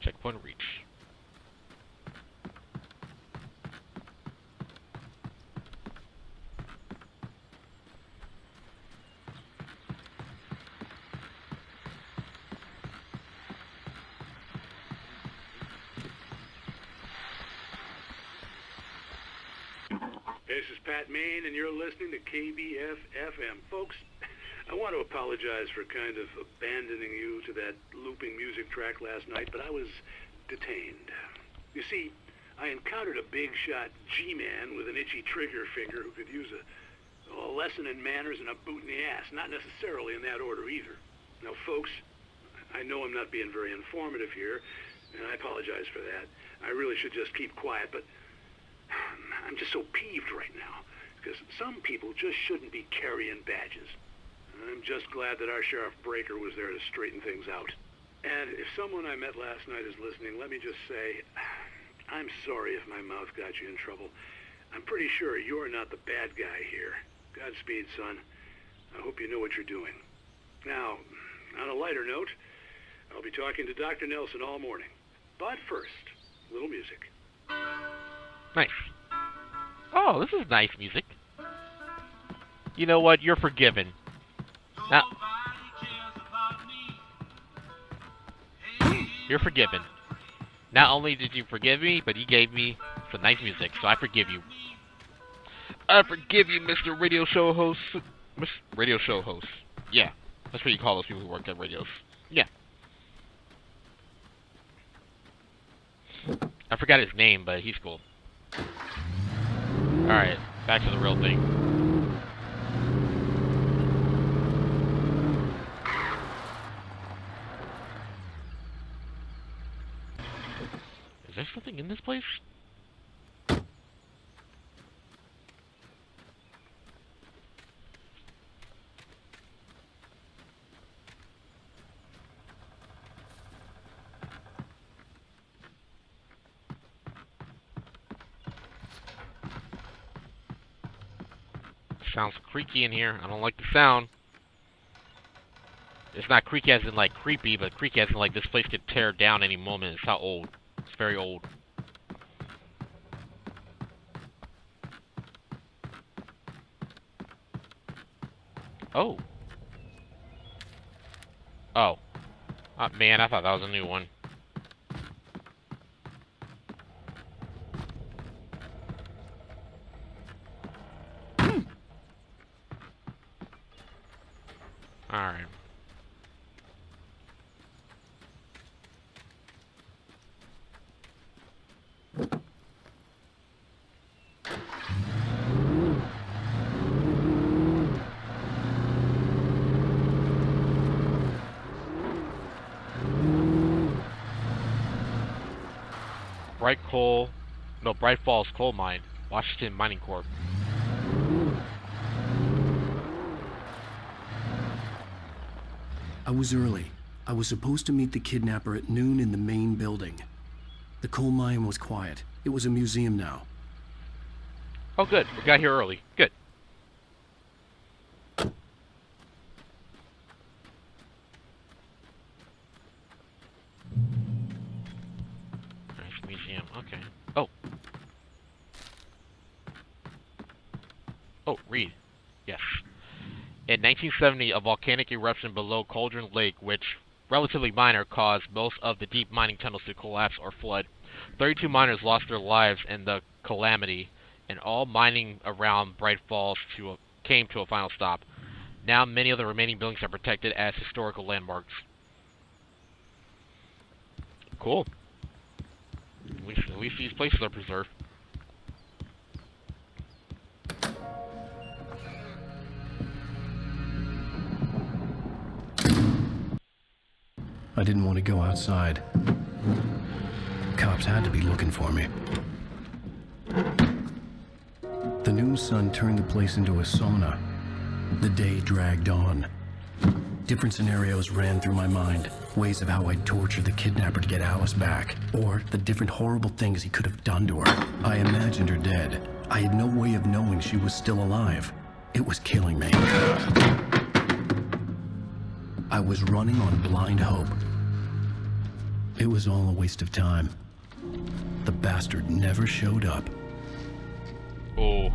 Checkpoint reach. This is Pat Maine, and you're listening to KBF-FM. Folks, I want to apologize for kind of abandoning you to that looping music track last night, but I was detained. You see, I encountered a big-shot G-man with an itchy trigger finger who could use a lesson in manners and a boot in the ass. Not necessarily in that order either. Now, folks, I know I'm not being very informative here, and I apologize for that. I really should just keep quiet, but I'm just so peeved right now, because some people just shouldn't be carrying badges. I'm just glad that our Sheriff Breaker was there to straighten things out. And if someone I met last night is listening, let me just say, I'm sorry if my mouth got you in trouble. I'm pretty sure you're not the bad guy here. Godspeed, son. I hope you know what you're doing. Now, on a lighter note, I'll be talking to Dr. Nelson all morning. But first, a little music. Nice. Oh, this is nice music. You know what? You're forgiven. Now, you're forgiven. Not only did you forgive me, but you gave me some nice music, so I forgive you. I forgive you, Mr. Radio Show Host. Radio Show Host. Yeah, that's what you call those people who work at radios. Yeah. I forgot his name, but he's cool. Alright, back to the real thing. Is there something in this place? Sounds creaky in here. I don't like the sound. It's not creaky as in like creepy, but creaky as in like this place could tear down any moment. It's how old. It's very old. Oh. Oh. Oh man, I thought that was a new one. Alright. Bright Falls Coal Mine, Washington Mining Corp. I was early. I was supposed to meet the kidnapper at noon in the main building. The coal mine was quiet. It was a museum now. Oh good, we got here early. Good. Nice museum, okay. Oh. Oh, read. Yes. In 1970, a volcanic eruption below Cauldron Lake, which, relatively minor, caused most of the deep mining tunnels to collapse or flood. 32 miners lost their lives in the calamity, and all mining around Bright Falls came to a final stop. Now many of the remaining buildings are protected as historical landmarks. Cool. At least these places are preserved. I didn't want to go outside. Cops had to be looking for me. The noon sun turned the place into a sauna. The day dragged on. Different scenarios ran through my mind. Ways of how I'd torture the kidnapper to get Alice back. Or the different horrible things he could have done to her. I imagined her dead. I had no way of knowing she was still alive. It was killing me. I was running on blind hope. It was all a waste of time. The bastard never showed up. Oh.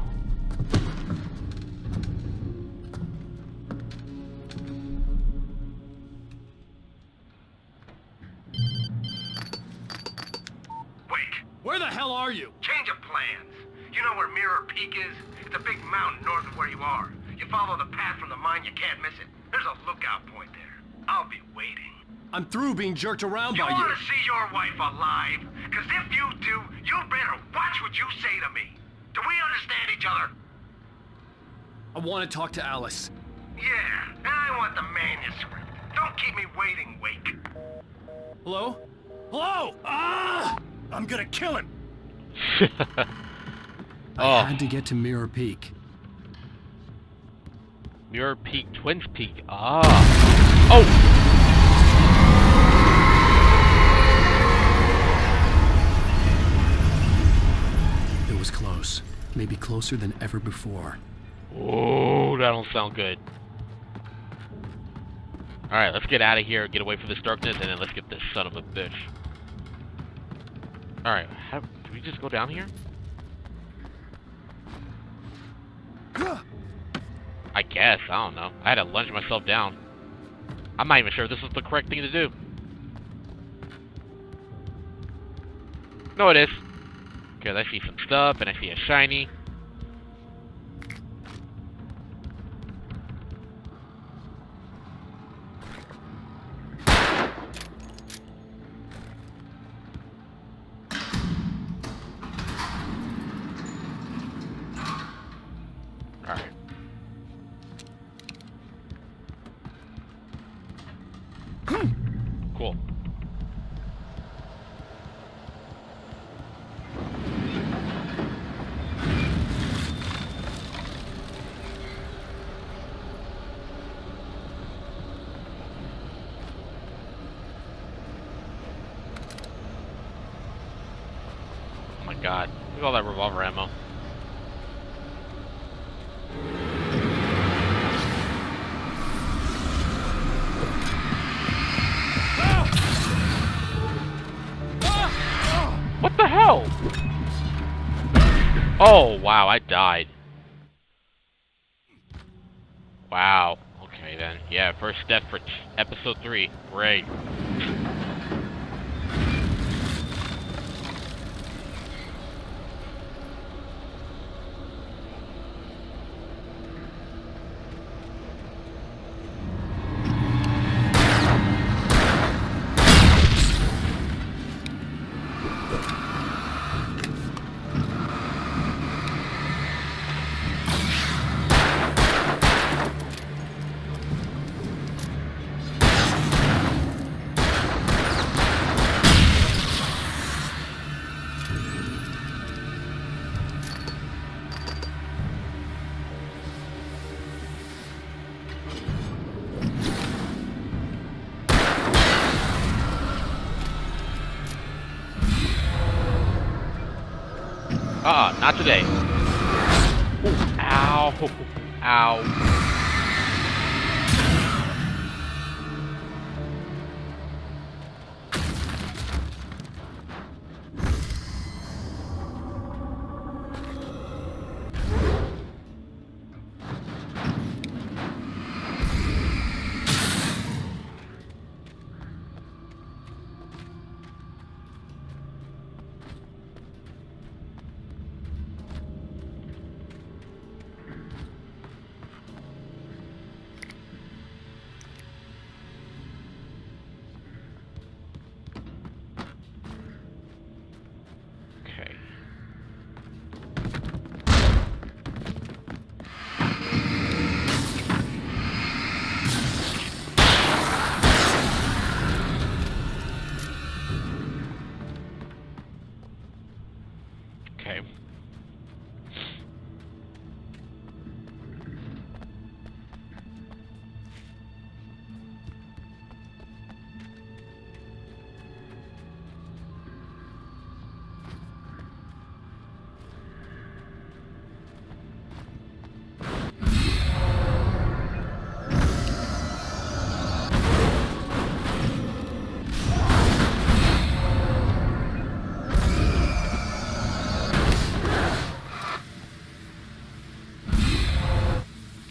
Where the hell are you? Change of plans. You know where Mirror Peak is? It's a big mountain north of where you are. You follow the path from the mine, you can't miss it. There's a lookout point there. I'll be waiting. I'm through being jerked around by you. You want to see your wife alive? Because if you do, you better watch what you say to me. Do we understand each other? I want to talk to Alice. Yeah, and I want the manuscript. Don't keep me waiting, Wake. Hello? Hello? Ah! I'm gonna kill him. I had to get to Mirror Peak. Mirror Peak, Twins Peak. Ah. Oh! It was close. Maybe closer than ever before. Oh, that don't sound good. Alright, let's get out of here, get away from this darkness, and then let's get this son of a bitch. Alright, Can we just go down here? I guess. I don't know. I had to lunge myself down. I'm not even sure this is the correct thing to do. No, it is. Because I see some stuff, and I see a shiny. Alright. Cool. Oh my god. Look at all that revolver ammo. What the hell? Oh, wow, I died. Wow. Okay, then. Yeah, first step for episode 3. Great. Not today. Ow. Ow. Okay.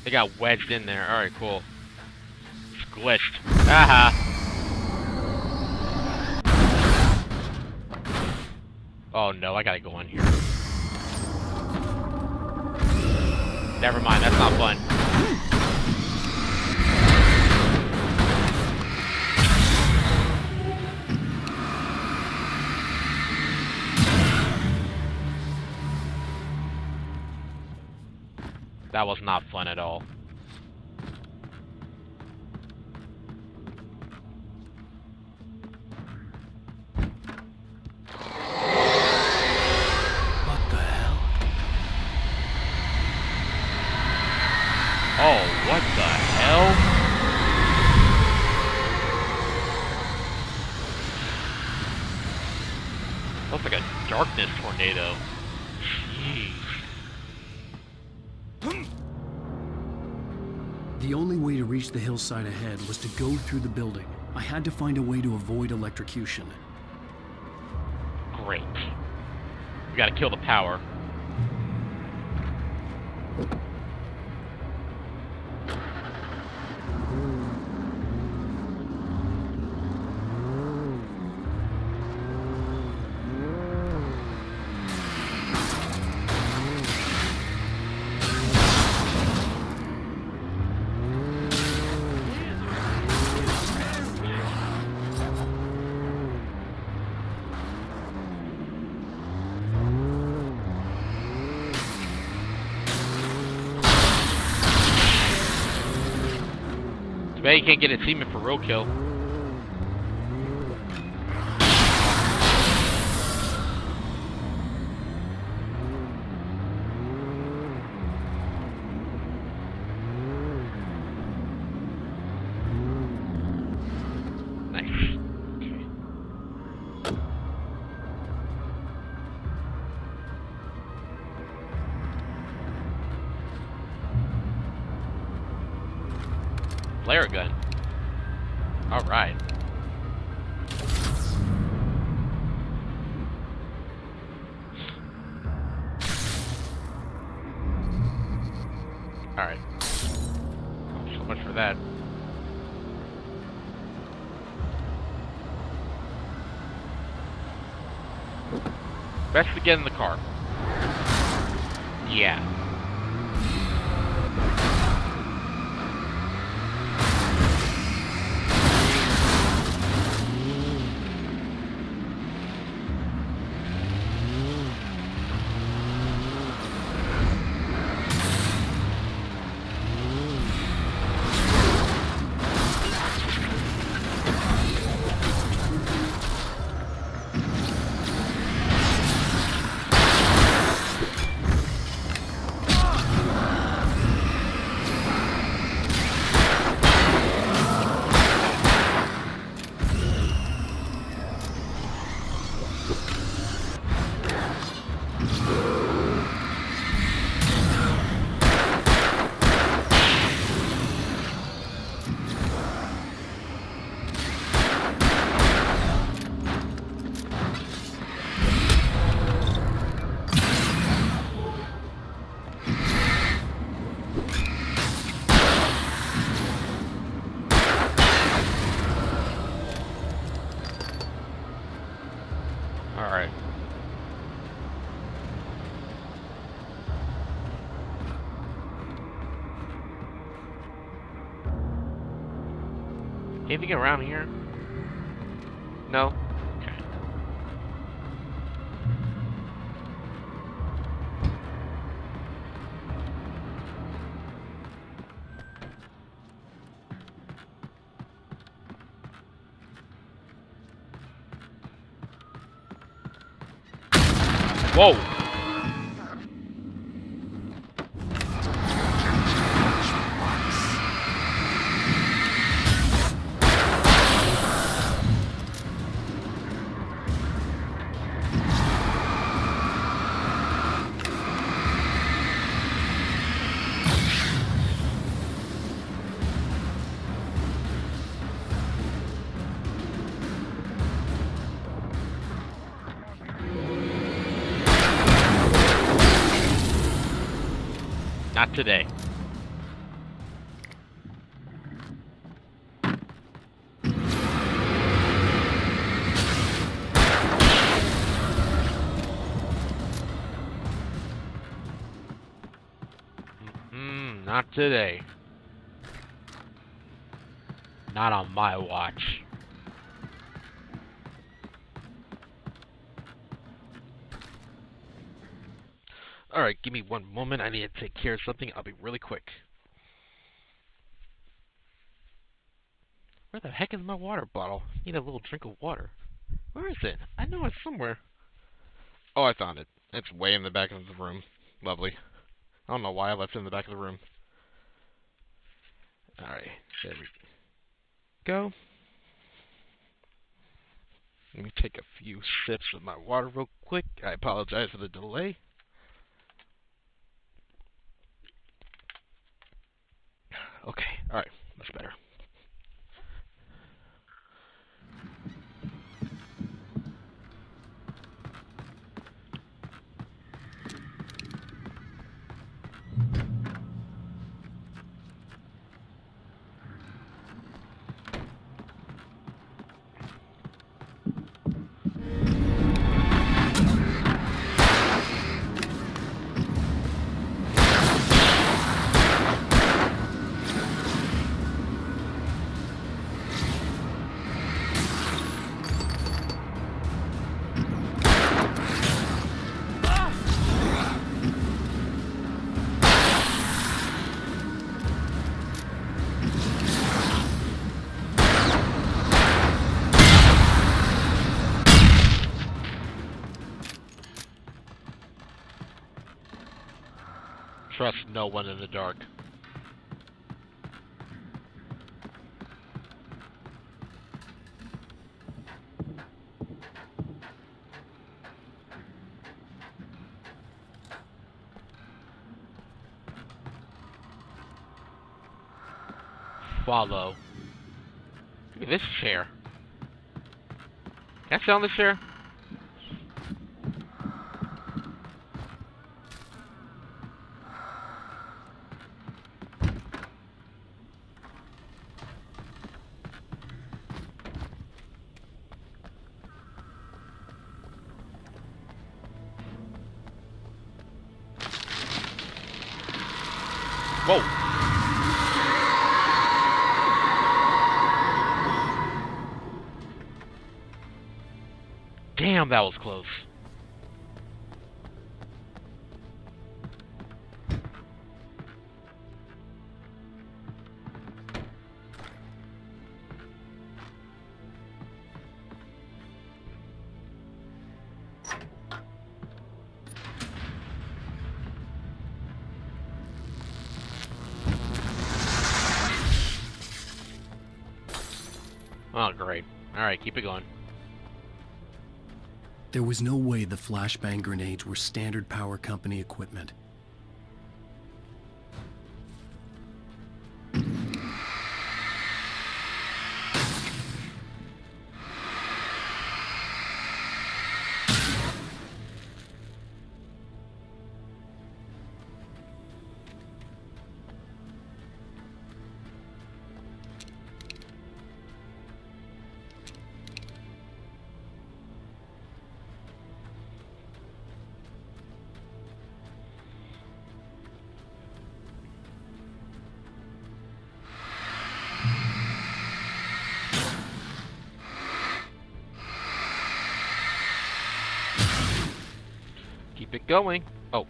They got wedged in there. Alright, cool. It's glitched. Aha! Oh no, I gotta go in here. Never mind, that's not fun. That was not fun at all. What the hell? Oh, what the hell? Looks like a darkness tornado. Jeez. The only way to reach the hillside ahead was to go through the building. I had to find a way to avoid electrocution. Great. We gotta kill the power. Too bad you can't get a teammate for roadkill. Nice. Flare gun. Alright. Alright. So much for that. Best to get in the car. Yeah. Alright. Anything around here? No? Okay. Whoa! Not today. Not today. Not on my watch. Alright, give me one moment. I need to take care of something. I'll be really quick. Where the heck is my water bottle? I need a little drink of water. Where is it? I know it's somewhere. Oh, I found it. It's way in the back of the room. Lovely. I don't know why I left it in the back of the room. Alright, there we go. Let me take a few sips of my water real quick. I apologize for the delay. Okay, alright, much better. trust no one in the dark. Follow. Look at this chair. Can I sit on this chair? Whoa. Damn, that was close. Oh, great. Alright, keep it going. There was no way the flashbang grenades were standard power company equipment. Keep it going. Oh.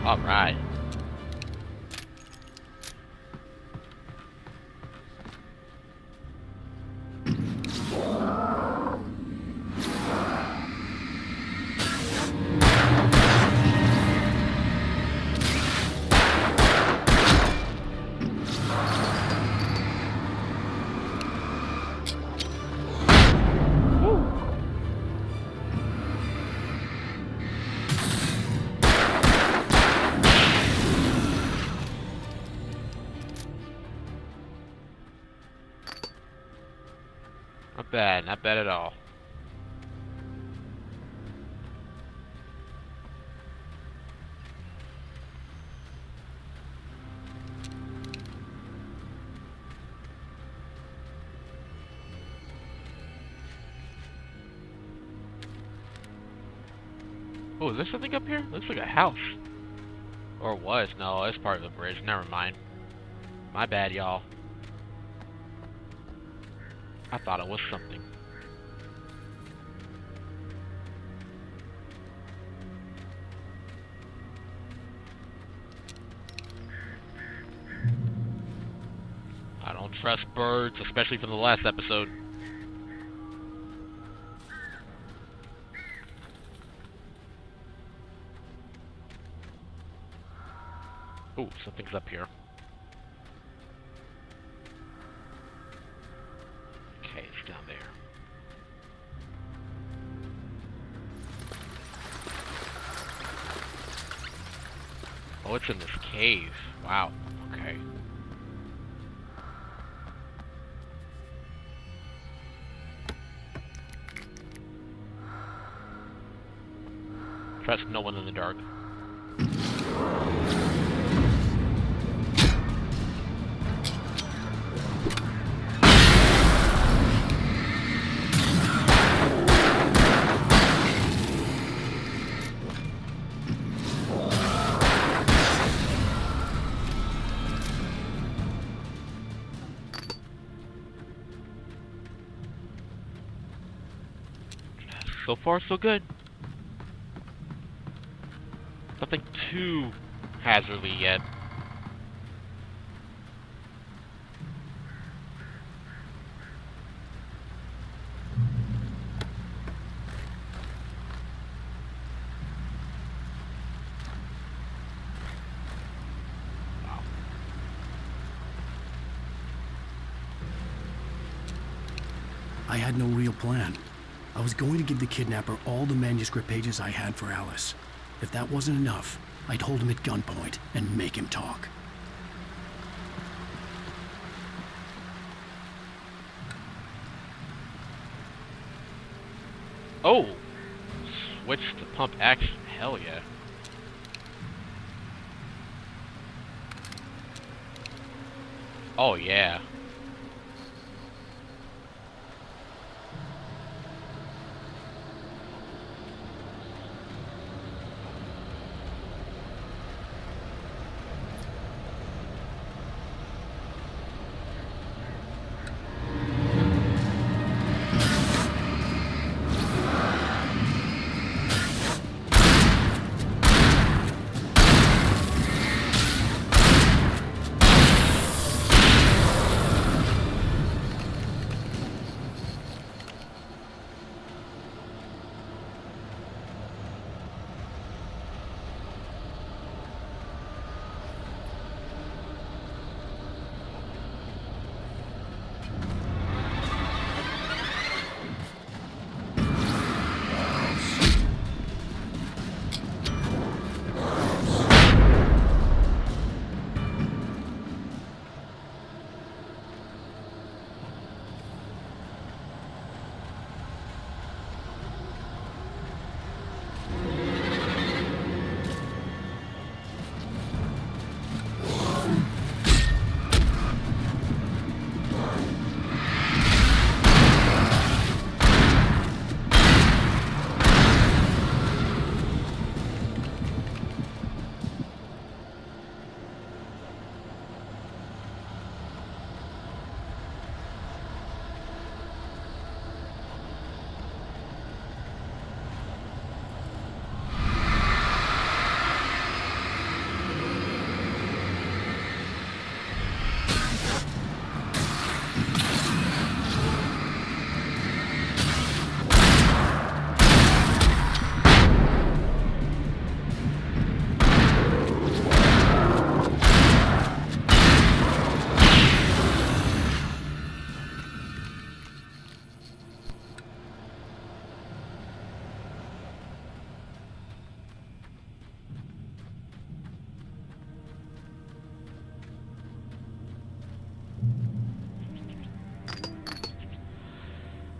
All right. Not bad, not bad at all. Oh, is there something up here? Looks like a house. Or was. No, it's part of the bridge. Never mind. My bad, y'all. I thought it was something. I don't trust birds, especially from the last episode. Ooh, something's up here. Okay, it's down there. Oh, it's in this cave. Wow. Okay. Trust no one in the dark. So far, so good. Nothing too hazardly yet. I had no real plan. I was going to give the kidnapper all the manuscript pages I had for Alice. If that wasn't enough, I'd hold him at gunpoint and make him talk. Oh! Switch to pump action. Hell yeah. Oh yeah.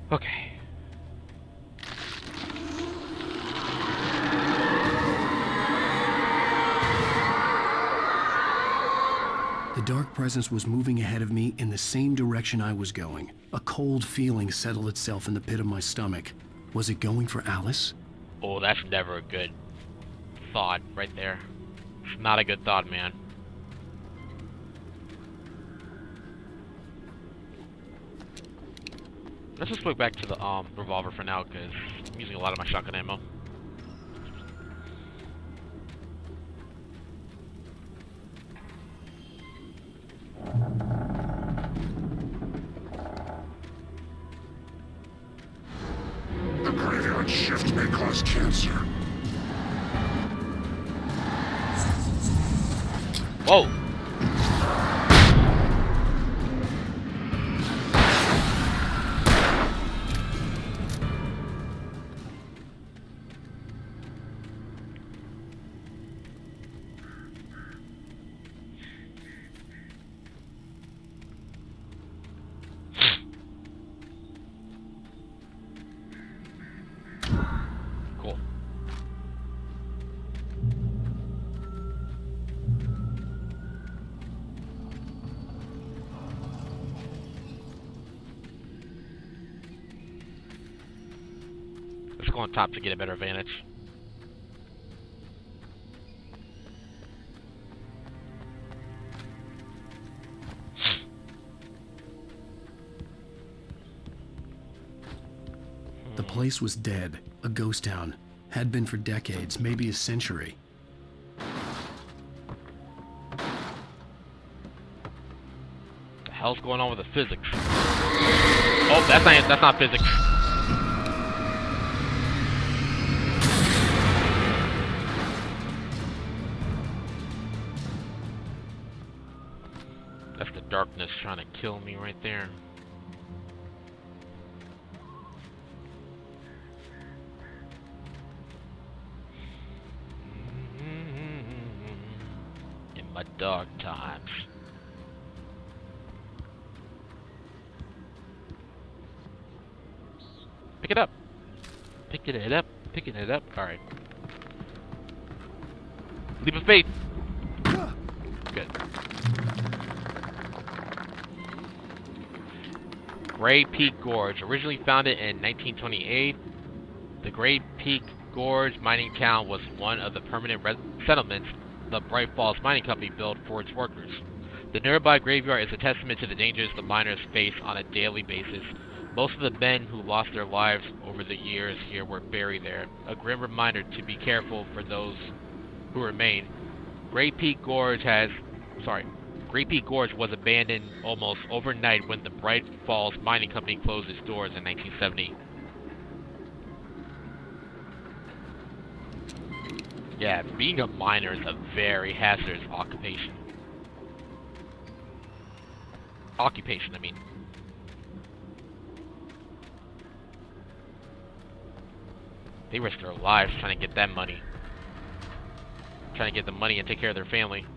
Okay. The dark presence was moving ahead of me in the same direction I was going. A cold feeling settled itself in the pit of my stomach. Was it going for Alice? Oh, that's never a good thought right there. It's not a good thought, man. Let's just look back to the revolver for now, because I'm using a lot of my shotgun ammo. The graveyard shift may cause cancer. Whoa! Cool. Let's go on top to get a better vantage. The place was dead. A ghost town. Had been for decades, maybe a century. The hell's going on with the physics? Oh, that's not physics. That's the darkness trying to kill me right there. In my dark times. Pick it up. Picking it up. Picking it up. Alright. Leap of faith. Good. Gray Peak Gorge. Originally founded in 1928, the Gray Peak Gorge mining town was one of the permanent settlements the Bright Falls Mining Company built for its workers. The nearby graveyard is a testament to the dangers the miners face on a daily basis. Most of the men who lost their lives over the years here were buried there, a grim reminder to be careful for those who remain. Gray Peak Gorge was abandoned almost overnight when the Bright Falls Mining Company closed its doors in 1970. Yeah, being a miner is a very hazardous occupation. I mean. They risk their lives trying to get that money. Trying to get the money and take care of their family.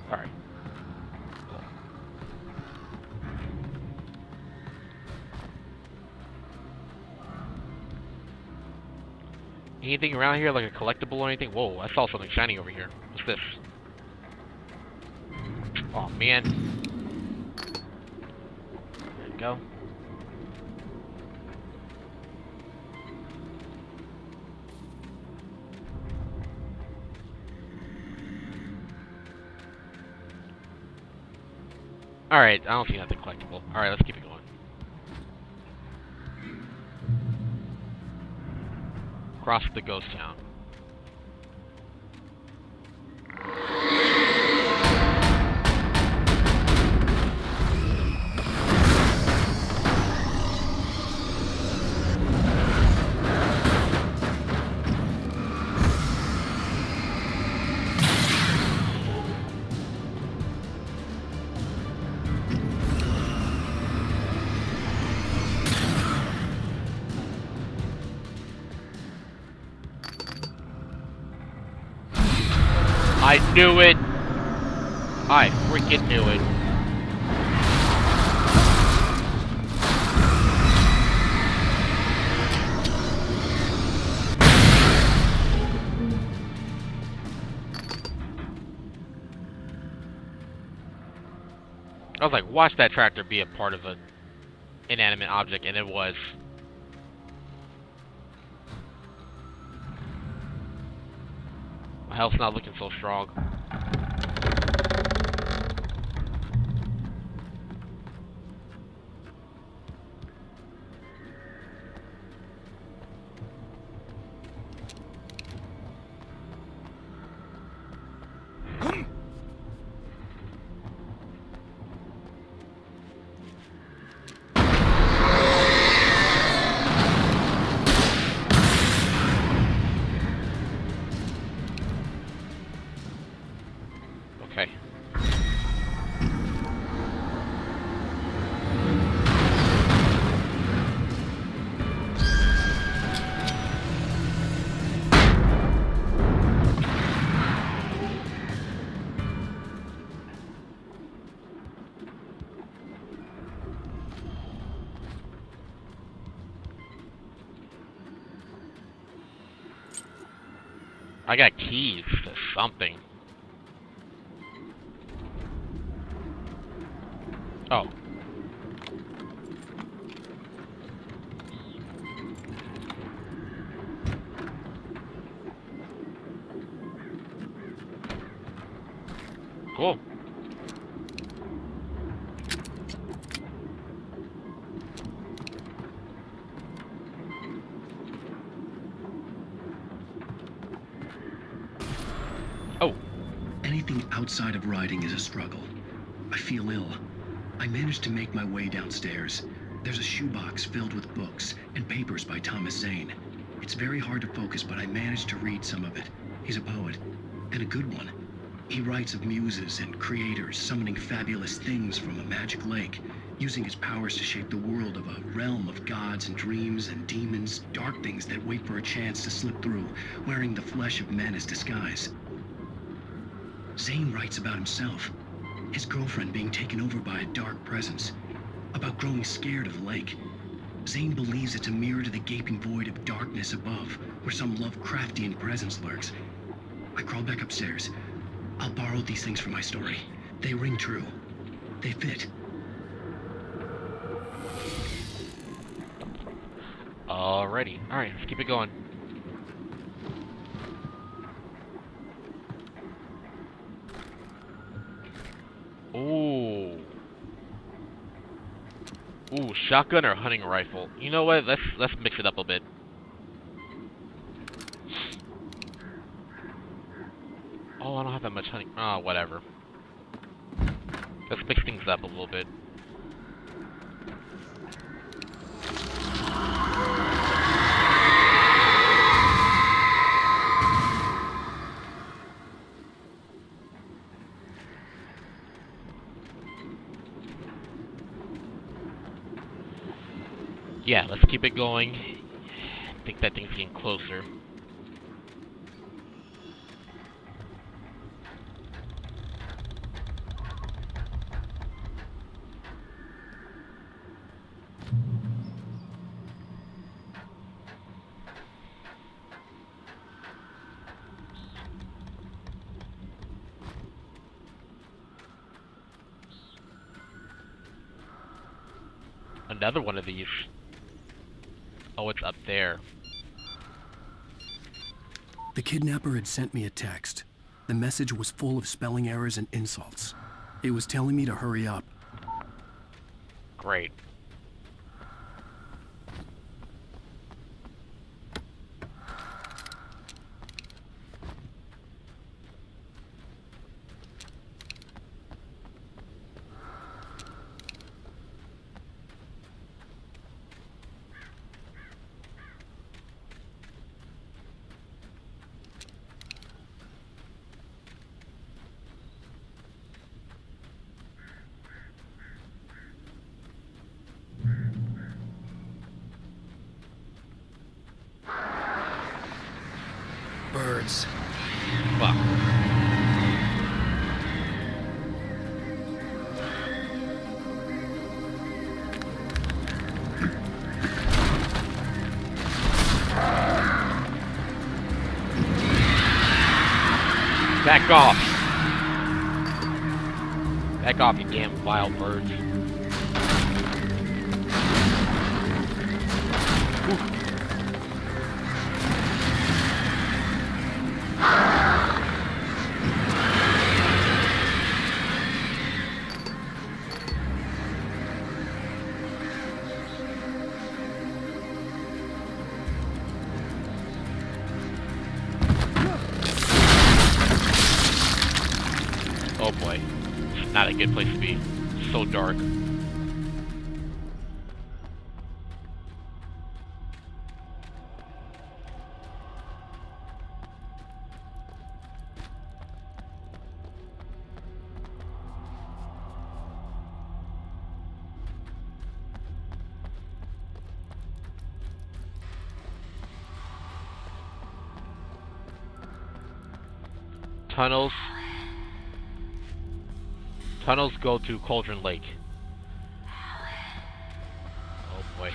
Alright. Anything around here, like a collectible or anything? Whoa, I saw something shiny over here. What's this? Oh, man. There we go. Alright, I don't see nothing collectible. Alright, let's keep it going. Across the ghost town. I knew it! I freaking knew it. I was like, watch that tractor be a part of an inanimate object, and it was. My health's not looking so strong. Okay. I got keys to something. Oh. Cool. Anything outside of riding is a struggle. I feel ill. I managed to make my way downstairs. There's a shoebox filled with books and papers by Thomas Zane. It's very hard to focus, but I managed to read some of it. He's a poet, and a good one. He writes of muses and creators summoning fabulous things from a magic lake, using his powers to shape the world of a realm of gods and dreams and demons, dark things that wait for a chance to slip through, wearing the flesh of men as disguise. Zane writes about himself, his girlfriend being taken over by a dark presence, about growing scared of the lake. Zane believes it's a mirror to the gaping void of darkness above, where some Lovecraftian presence lurks. I crawl back upstairs. I'll borrow these things for my story. They ring true. They fit. Alrighty. Alright, let's keep it going. Ooh. Ooh, shotgun or hunting rifle? You know what? Let's mix it up a bit. Oh, I don't have that much hunting. Oh, whatever. Let's mix things up a little bit. Yeah, let's keep it going. I think that thing's getting closer. Another one of these. Oh, it's up there. The kidnapper had sent me a text. The message was full of spelling errors and insults. It was telling me to hurry up. Great. Birds. Fuck. Back off. Back off, you damn wild birds. Ooh. Oh boy, it's not a good place to be. It's so dark. Tunnels. Tunnels go to Cauldron Lake. Oh boy.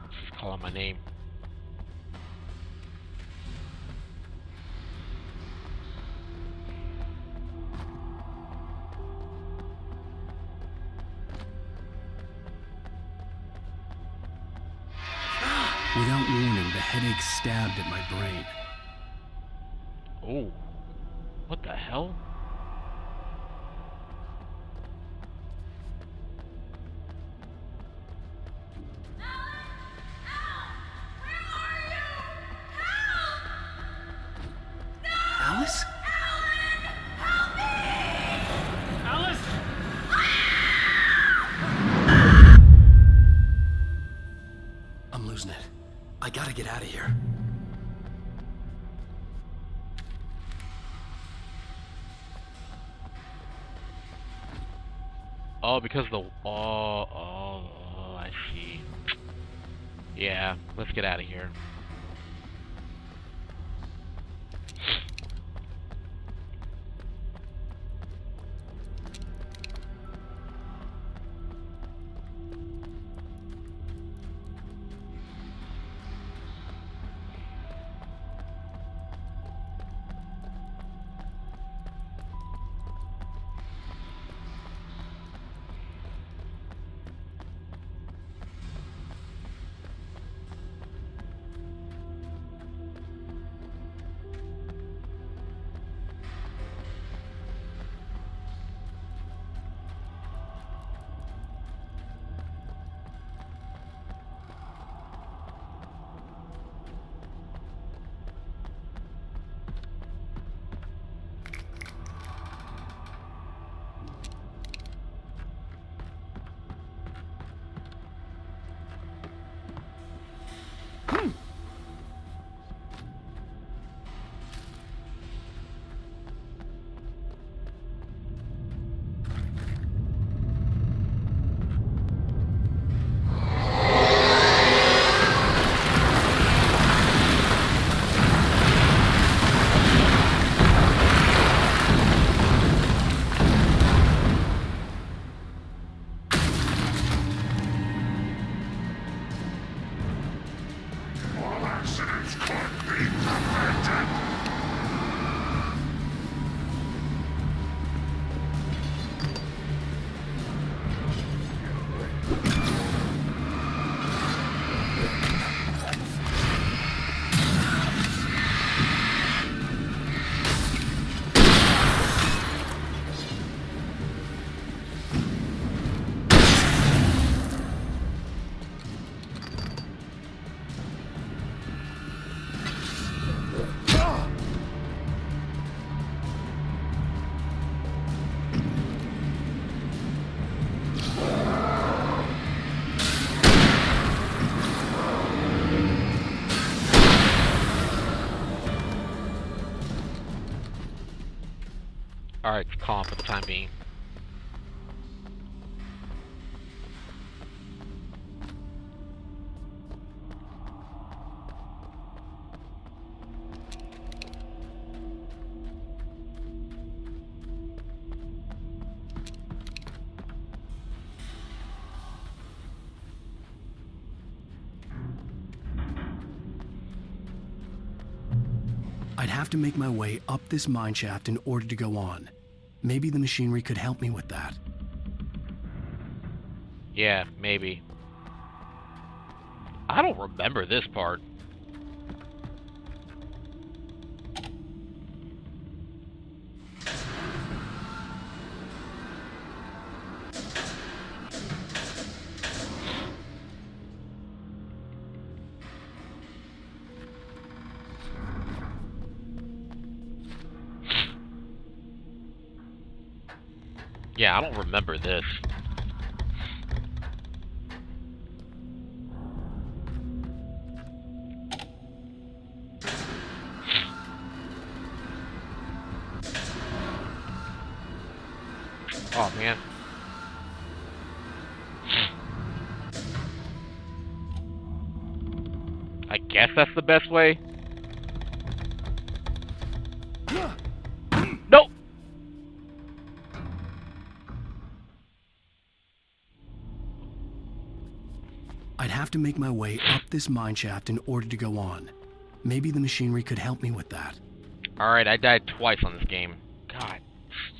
She's calling my name. Without warning, the headache stabbed at my brain. Oh. What the hell? Oh, because the... I see. Yeah, let's get out of here. All accidents could be prevented. Alright, calm for the time being. I'd have to make my way up this mine shaft in order to go on. Maybe the machinery could help me with that. Yeah, maybe. I don't remember this part. Yeah, I don't remember this. Oh, man. I guess that's the best way. Nope. I'd have to make my way up this mine shaft in order to go on. Maybe the machinery could help me with that. Alright, I died twice on this game. God.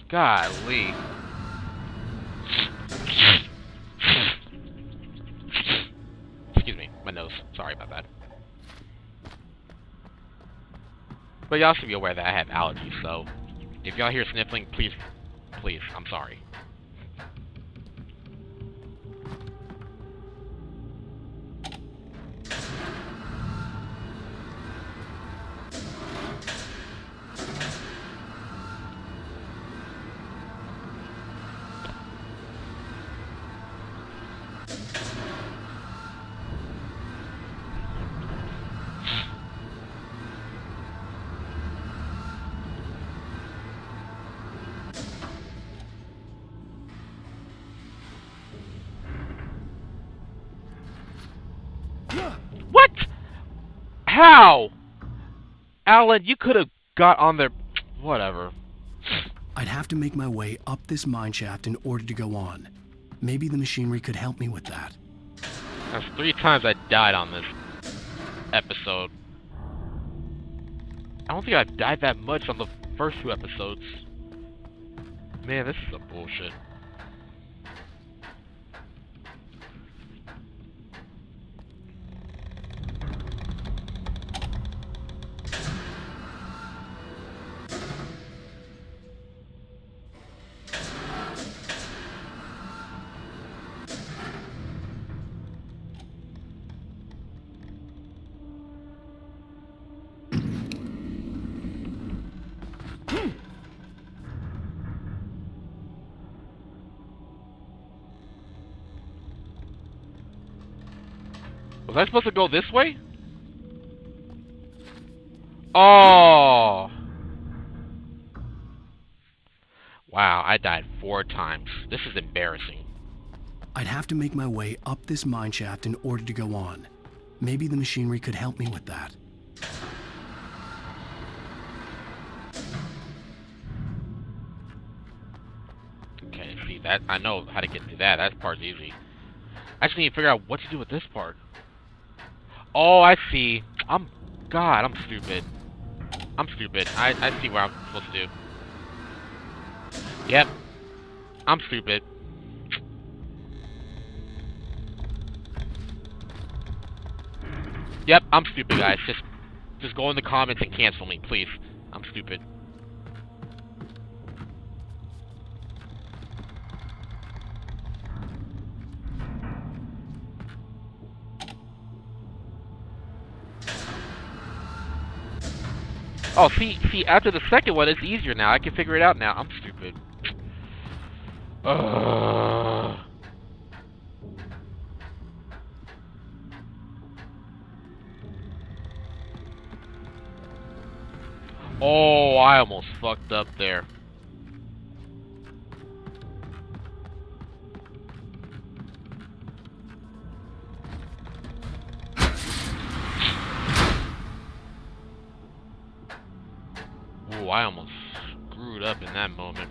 Golly. Excuse me, my nose. Sorry about that. But y'all should be aware that I have allergies, so if y'all hear sniffling, please, I'm sorry. How? Alan, you could have got on there. Whatever. I'd have to make my way up this mine shaft in order to go on. Maybe the machinery could help me with that. That's 3 times I died on this episode. I don't think I've died that much on the first 2 episodes. Man, this is some bullshit. Was I supposed to go this way? Oh! Wow, I died 4 times. This is embarrassing. I'd have to make my way up this mine shaft in order to go on. Maybe the machinery could help me with that. Okay, see that? I know how to get through that. That part's easy. I just need to figure out what to do with this part. Oh, I see. God, I'm stupid. I'm stupid. I see what I'm supposed to do. Yep. I'm stupid. Yep, I'm stupid, guys. Just go in the comments and cancel me, please. I'm stupid. Oh, see, after the second one, it's easier now. I can figure it out now. I'm stupid. Oh, I almost fucked up there. Ooh, I almost screwed up in that moment.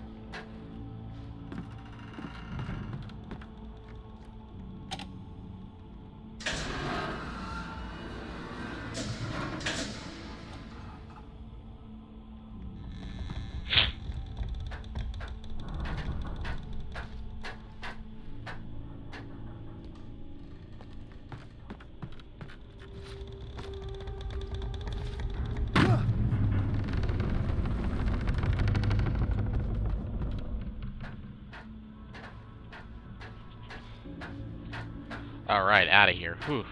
Alright, out of here. Whew.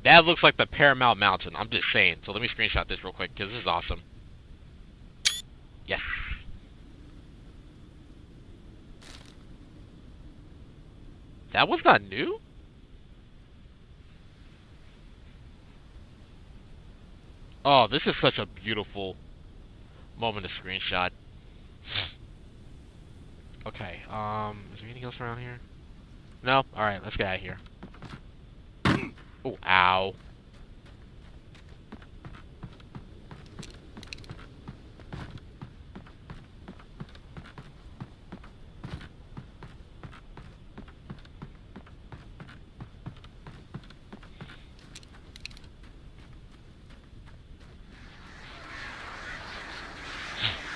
That looks like the Paramount Mountain. I'm just saying. So let me screenshot this real quick, because this is awesome. Yes. That was not new? Oh, this is such a beautiful moment to screenshot. Okay, is there anything else around here? No? Alright, let's get out of here. Oh, ow.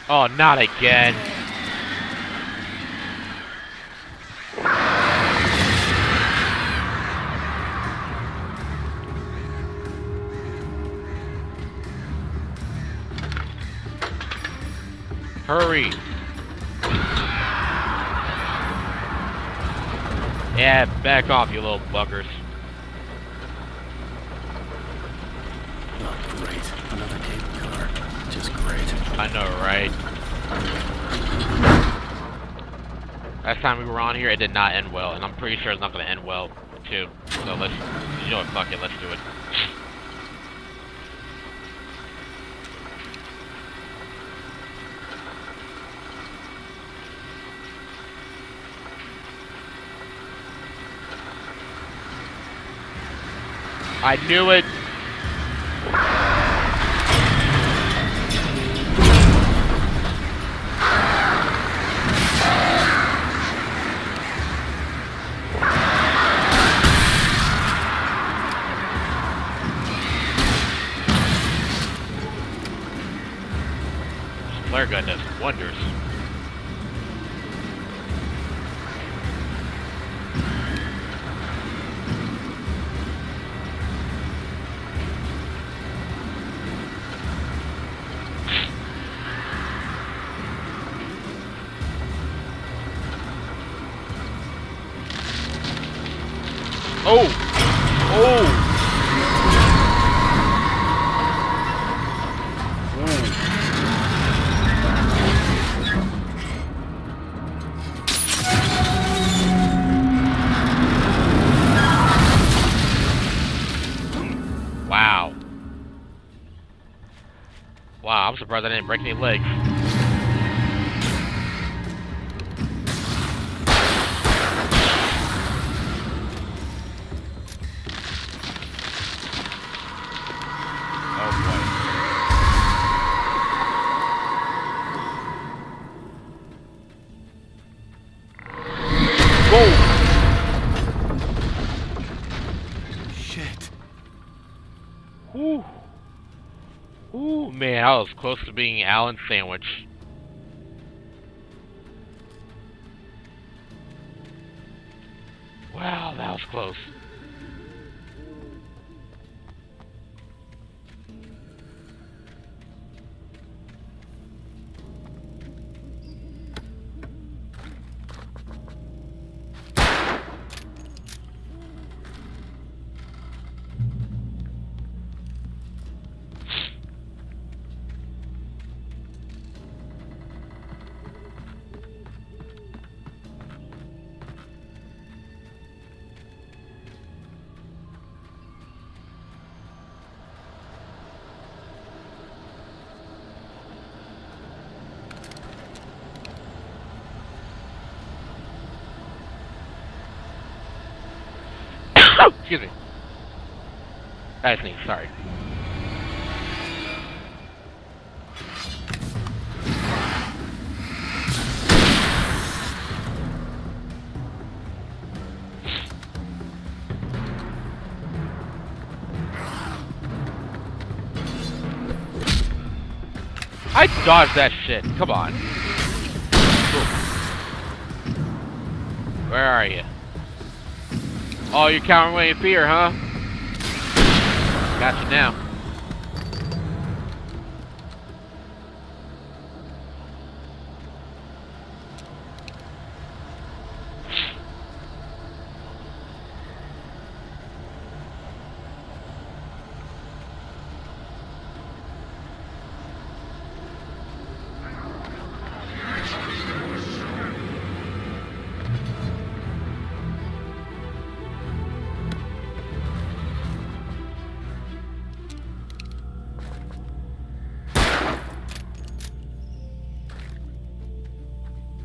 Oh, not again. Hurry! Yeah, back off, you little buggers. Oh, great. Another cable car. Just great. I know, right? Last time we were on here, it did not end well, and I'm pretty sure it's not going to end well, too. So let's, you know what, fuck it, let's do it. I knew it! Flare gun does wonders. Oh! Oh! Wow. Wow, I'm surprised I didn't break any legs. Shit. Ooh. Ooh, man, I was close to being Alan Sandwich. Wow, that was close. Excuse me. I sneezed, sorry. I dodged that shit. Come on. Where are you? Oh, you're cowering away in fear, huh? Got you now.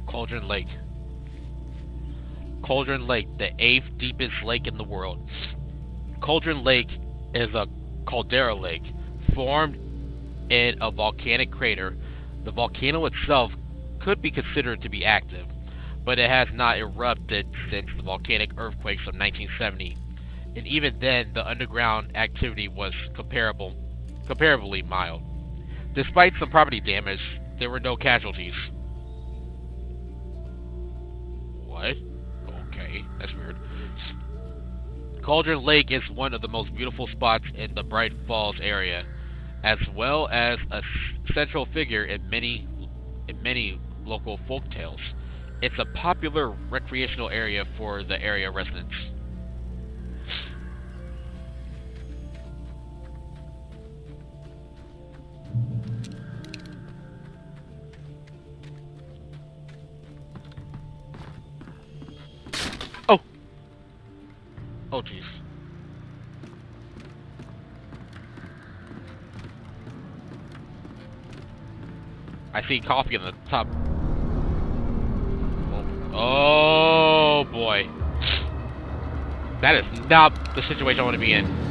Cauldron Lake. Cauldron Lake, the 8th deepest lake in the world. Cauldron Lake is a caldera lake formed in a volcanic crater. The volcano itself could be considered to be active, but it has not erupted since the volcanic earthquakes of 1970. And even then, the underground activity was comparably mild. Despite some property damage, there were no casualties. What? Okay, that's weird. Cauldron Lake is one of the most beautiful spots in the Bright Falls area, as well as a central figure in in many local folk tales. It's a popular recreational area for the area residents. Oh! Oh, jeez. I see coffee on the top. Oh boy. That is not the situation I want to be in.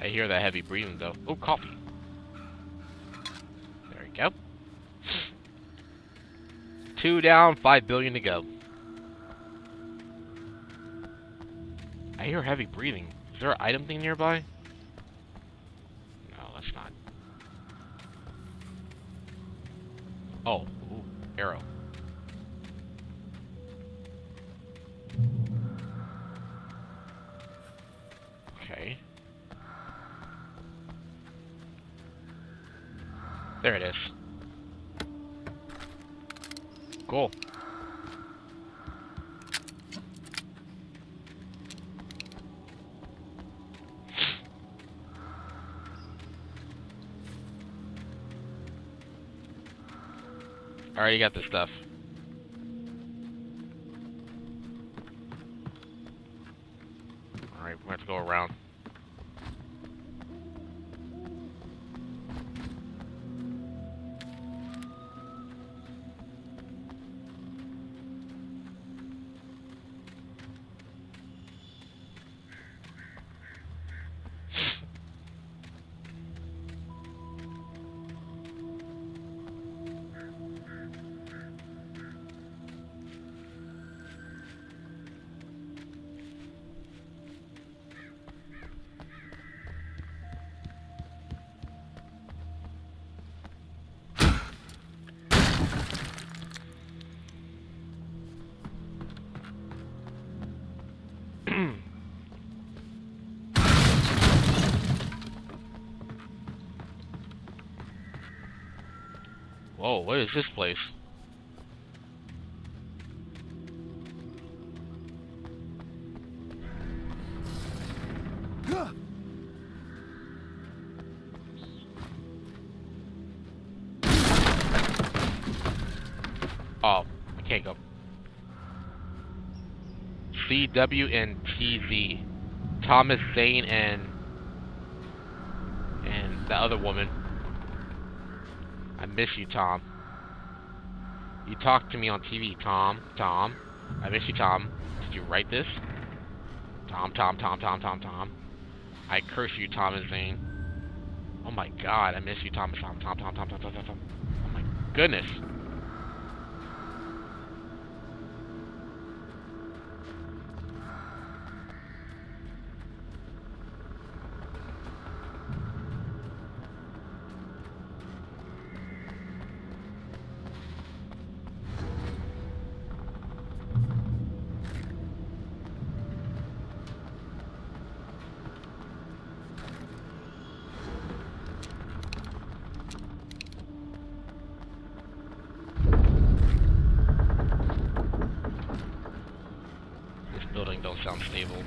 I hear that heavy breathing though. Oh, coffee. There we go. 2 down, 5 billion to go. I hear heavy breathing. Is there an item thing nearby? No, that's not. Oh, ooh, arrow. Okay. There it is. Cool. Alright, you got this stuff. Alright, we have to go around. Whoa, what is this place? Oh, I can't go. CW and TZ. Thomas Zane and the other woman. I miss you, Tom. You talked to me on TV, Tom. Tom. I miss you, Tom. Did you write this? Tom. I curse you, Thomas Zane. Oh my god, I miss you, Tom. Oh my goodness. Building don't sound stable.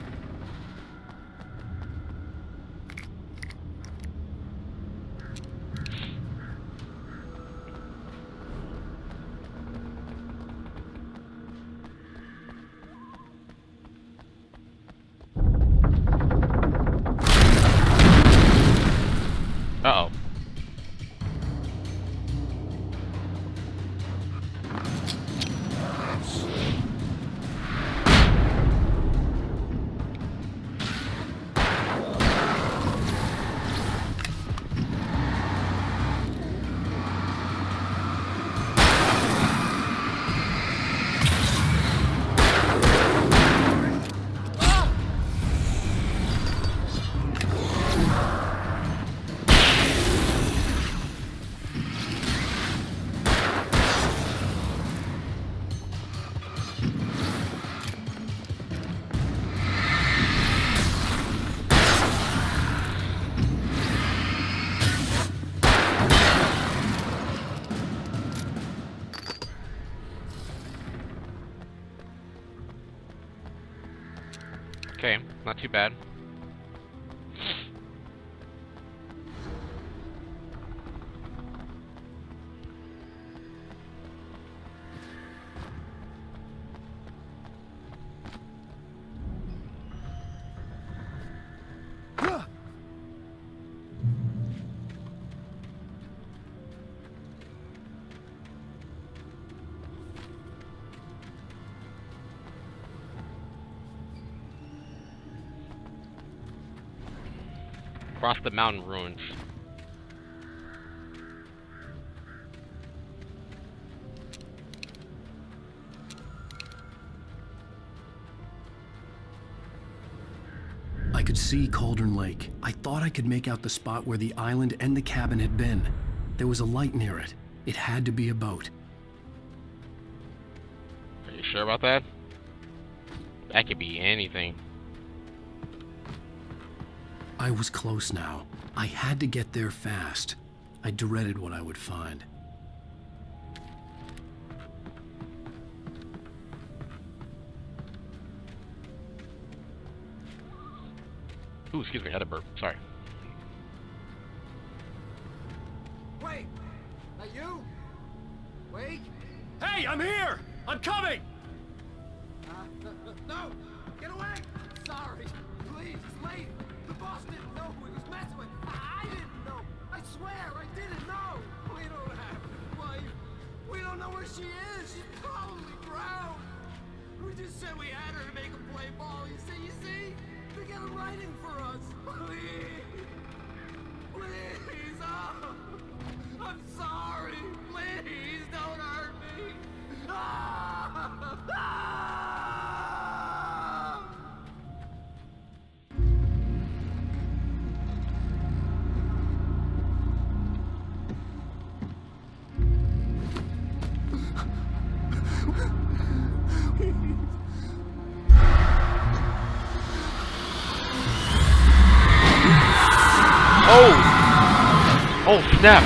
Uh-oh. Okay, not too bad. Across the mountain ruins. I could see Cauldron Lake. I thought I could make out the spot where the island and the cabin had been. There was a light near it. It had to be a boat. Are you sure about that? That could be anything. I was close now. I had to get there fast. I dreaded what I would find. Ooh, excuse me, I had a burp. Sorry. Wait! That you? Wait! Hey, I'm here! I'm coming! No! Get away! Sorry! Please, it's late! The boss didn't know who he was messing with! I didn't know! I swear, I didn't know! We don't have his wife! We don't know where she is! She's probably drowned! We just said we had her to make him play ball, you see? They got a writing for us! Please! Please! Oh! I'm sorry! Please don't hurt me! Ah! Ah! Oh! Oh, snap!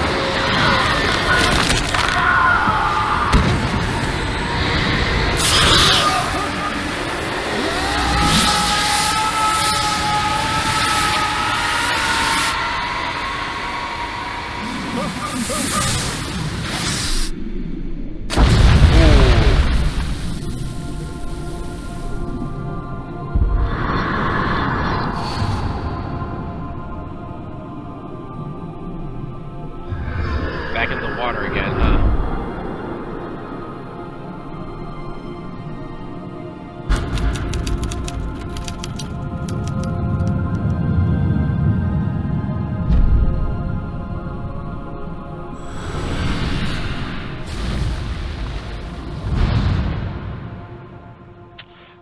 Back in the water again, huh?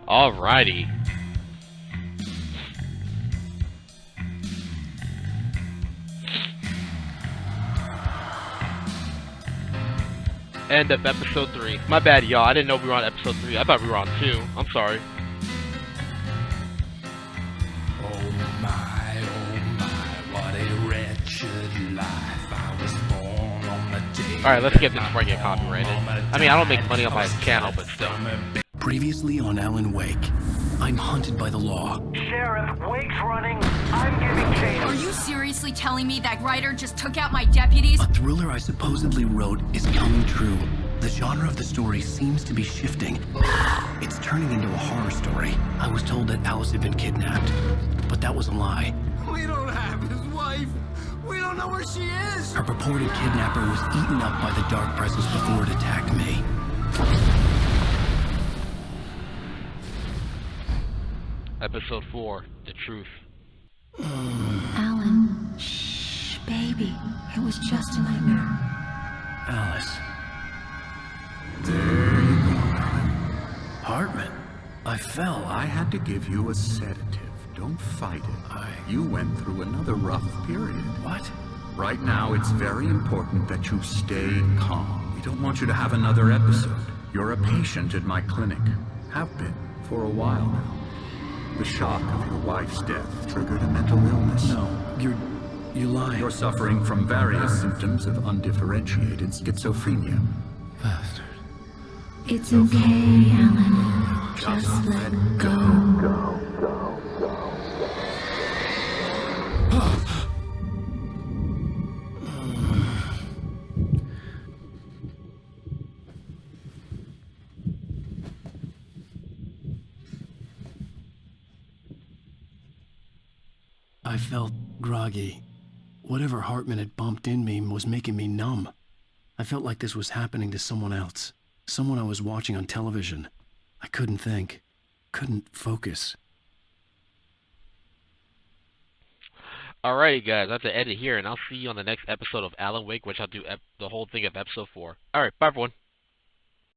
Alrighty. End of episode 3. My bad, y'all. I didn't know we were on episode 3. I thought we were on 2. I'm sorry. Oh my, what a wretched life. I was born on the day. Alright, let's get this before I get copyrighted. I mean, I don't make money on my channel, but still. Previously on Alan Wake, I'm hunted by the law. Sheriff, Wake's running. I'm giving chase. Are you seriously telling me that writer just took out my deputies? A thriller I supposedly wrote is coming true. The genre of the story seems to be shifting. It's turning into a horror story. I was told that Alice had been kidnapped, but that was a lie. We don't have his wife. We don't know where she is. Her purported kidnapper was eaten up by the dark presence before it attacked me. Episode 4, The Truth. Alan, shh, baby. It was just a nightmare. Alice. There you go, Alan. Hartman. I fell. I had to give you a sedative. Don't fight it. You went through another rough period. What? Right now, it's very important that you stay calm. We don't want you to have another episode. You're a patient at my clinic. Have been for a while now. The shock of your wife's death triggered a mental illness. No, you're lying. You're suffering from various symptoms of undifferentiated schizophrenia. Bastard. It's okay, Alan. Just let go. Go. I felt groggy. Whatever Hartman had bumped in me was making me numb. I felt like this was happening to someone else. Someone I was watching on television. I couldn't think. Couldn't focus. Alright, guys, I have to edit here, and I'll see you on the next episode of Alan Wake, which I'll do the whole thing of episode 4. Alright, bye, everyone.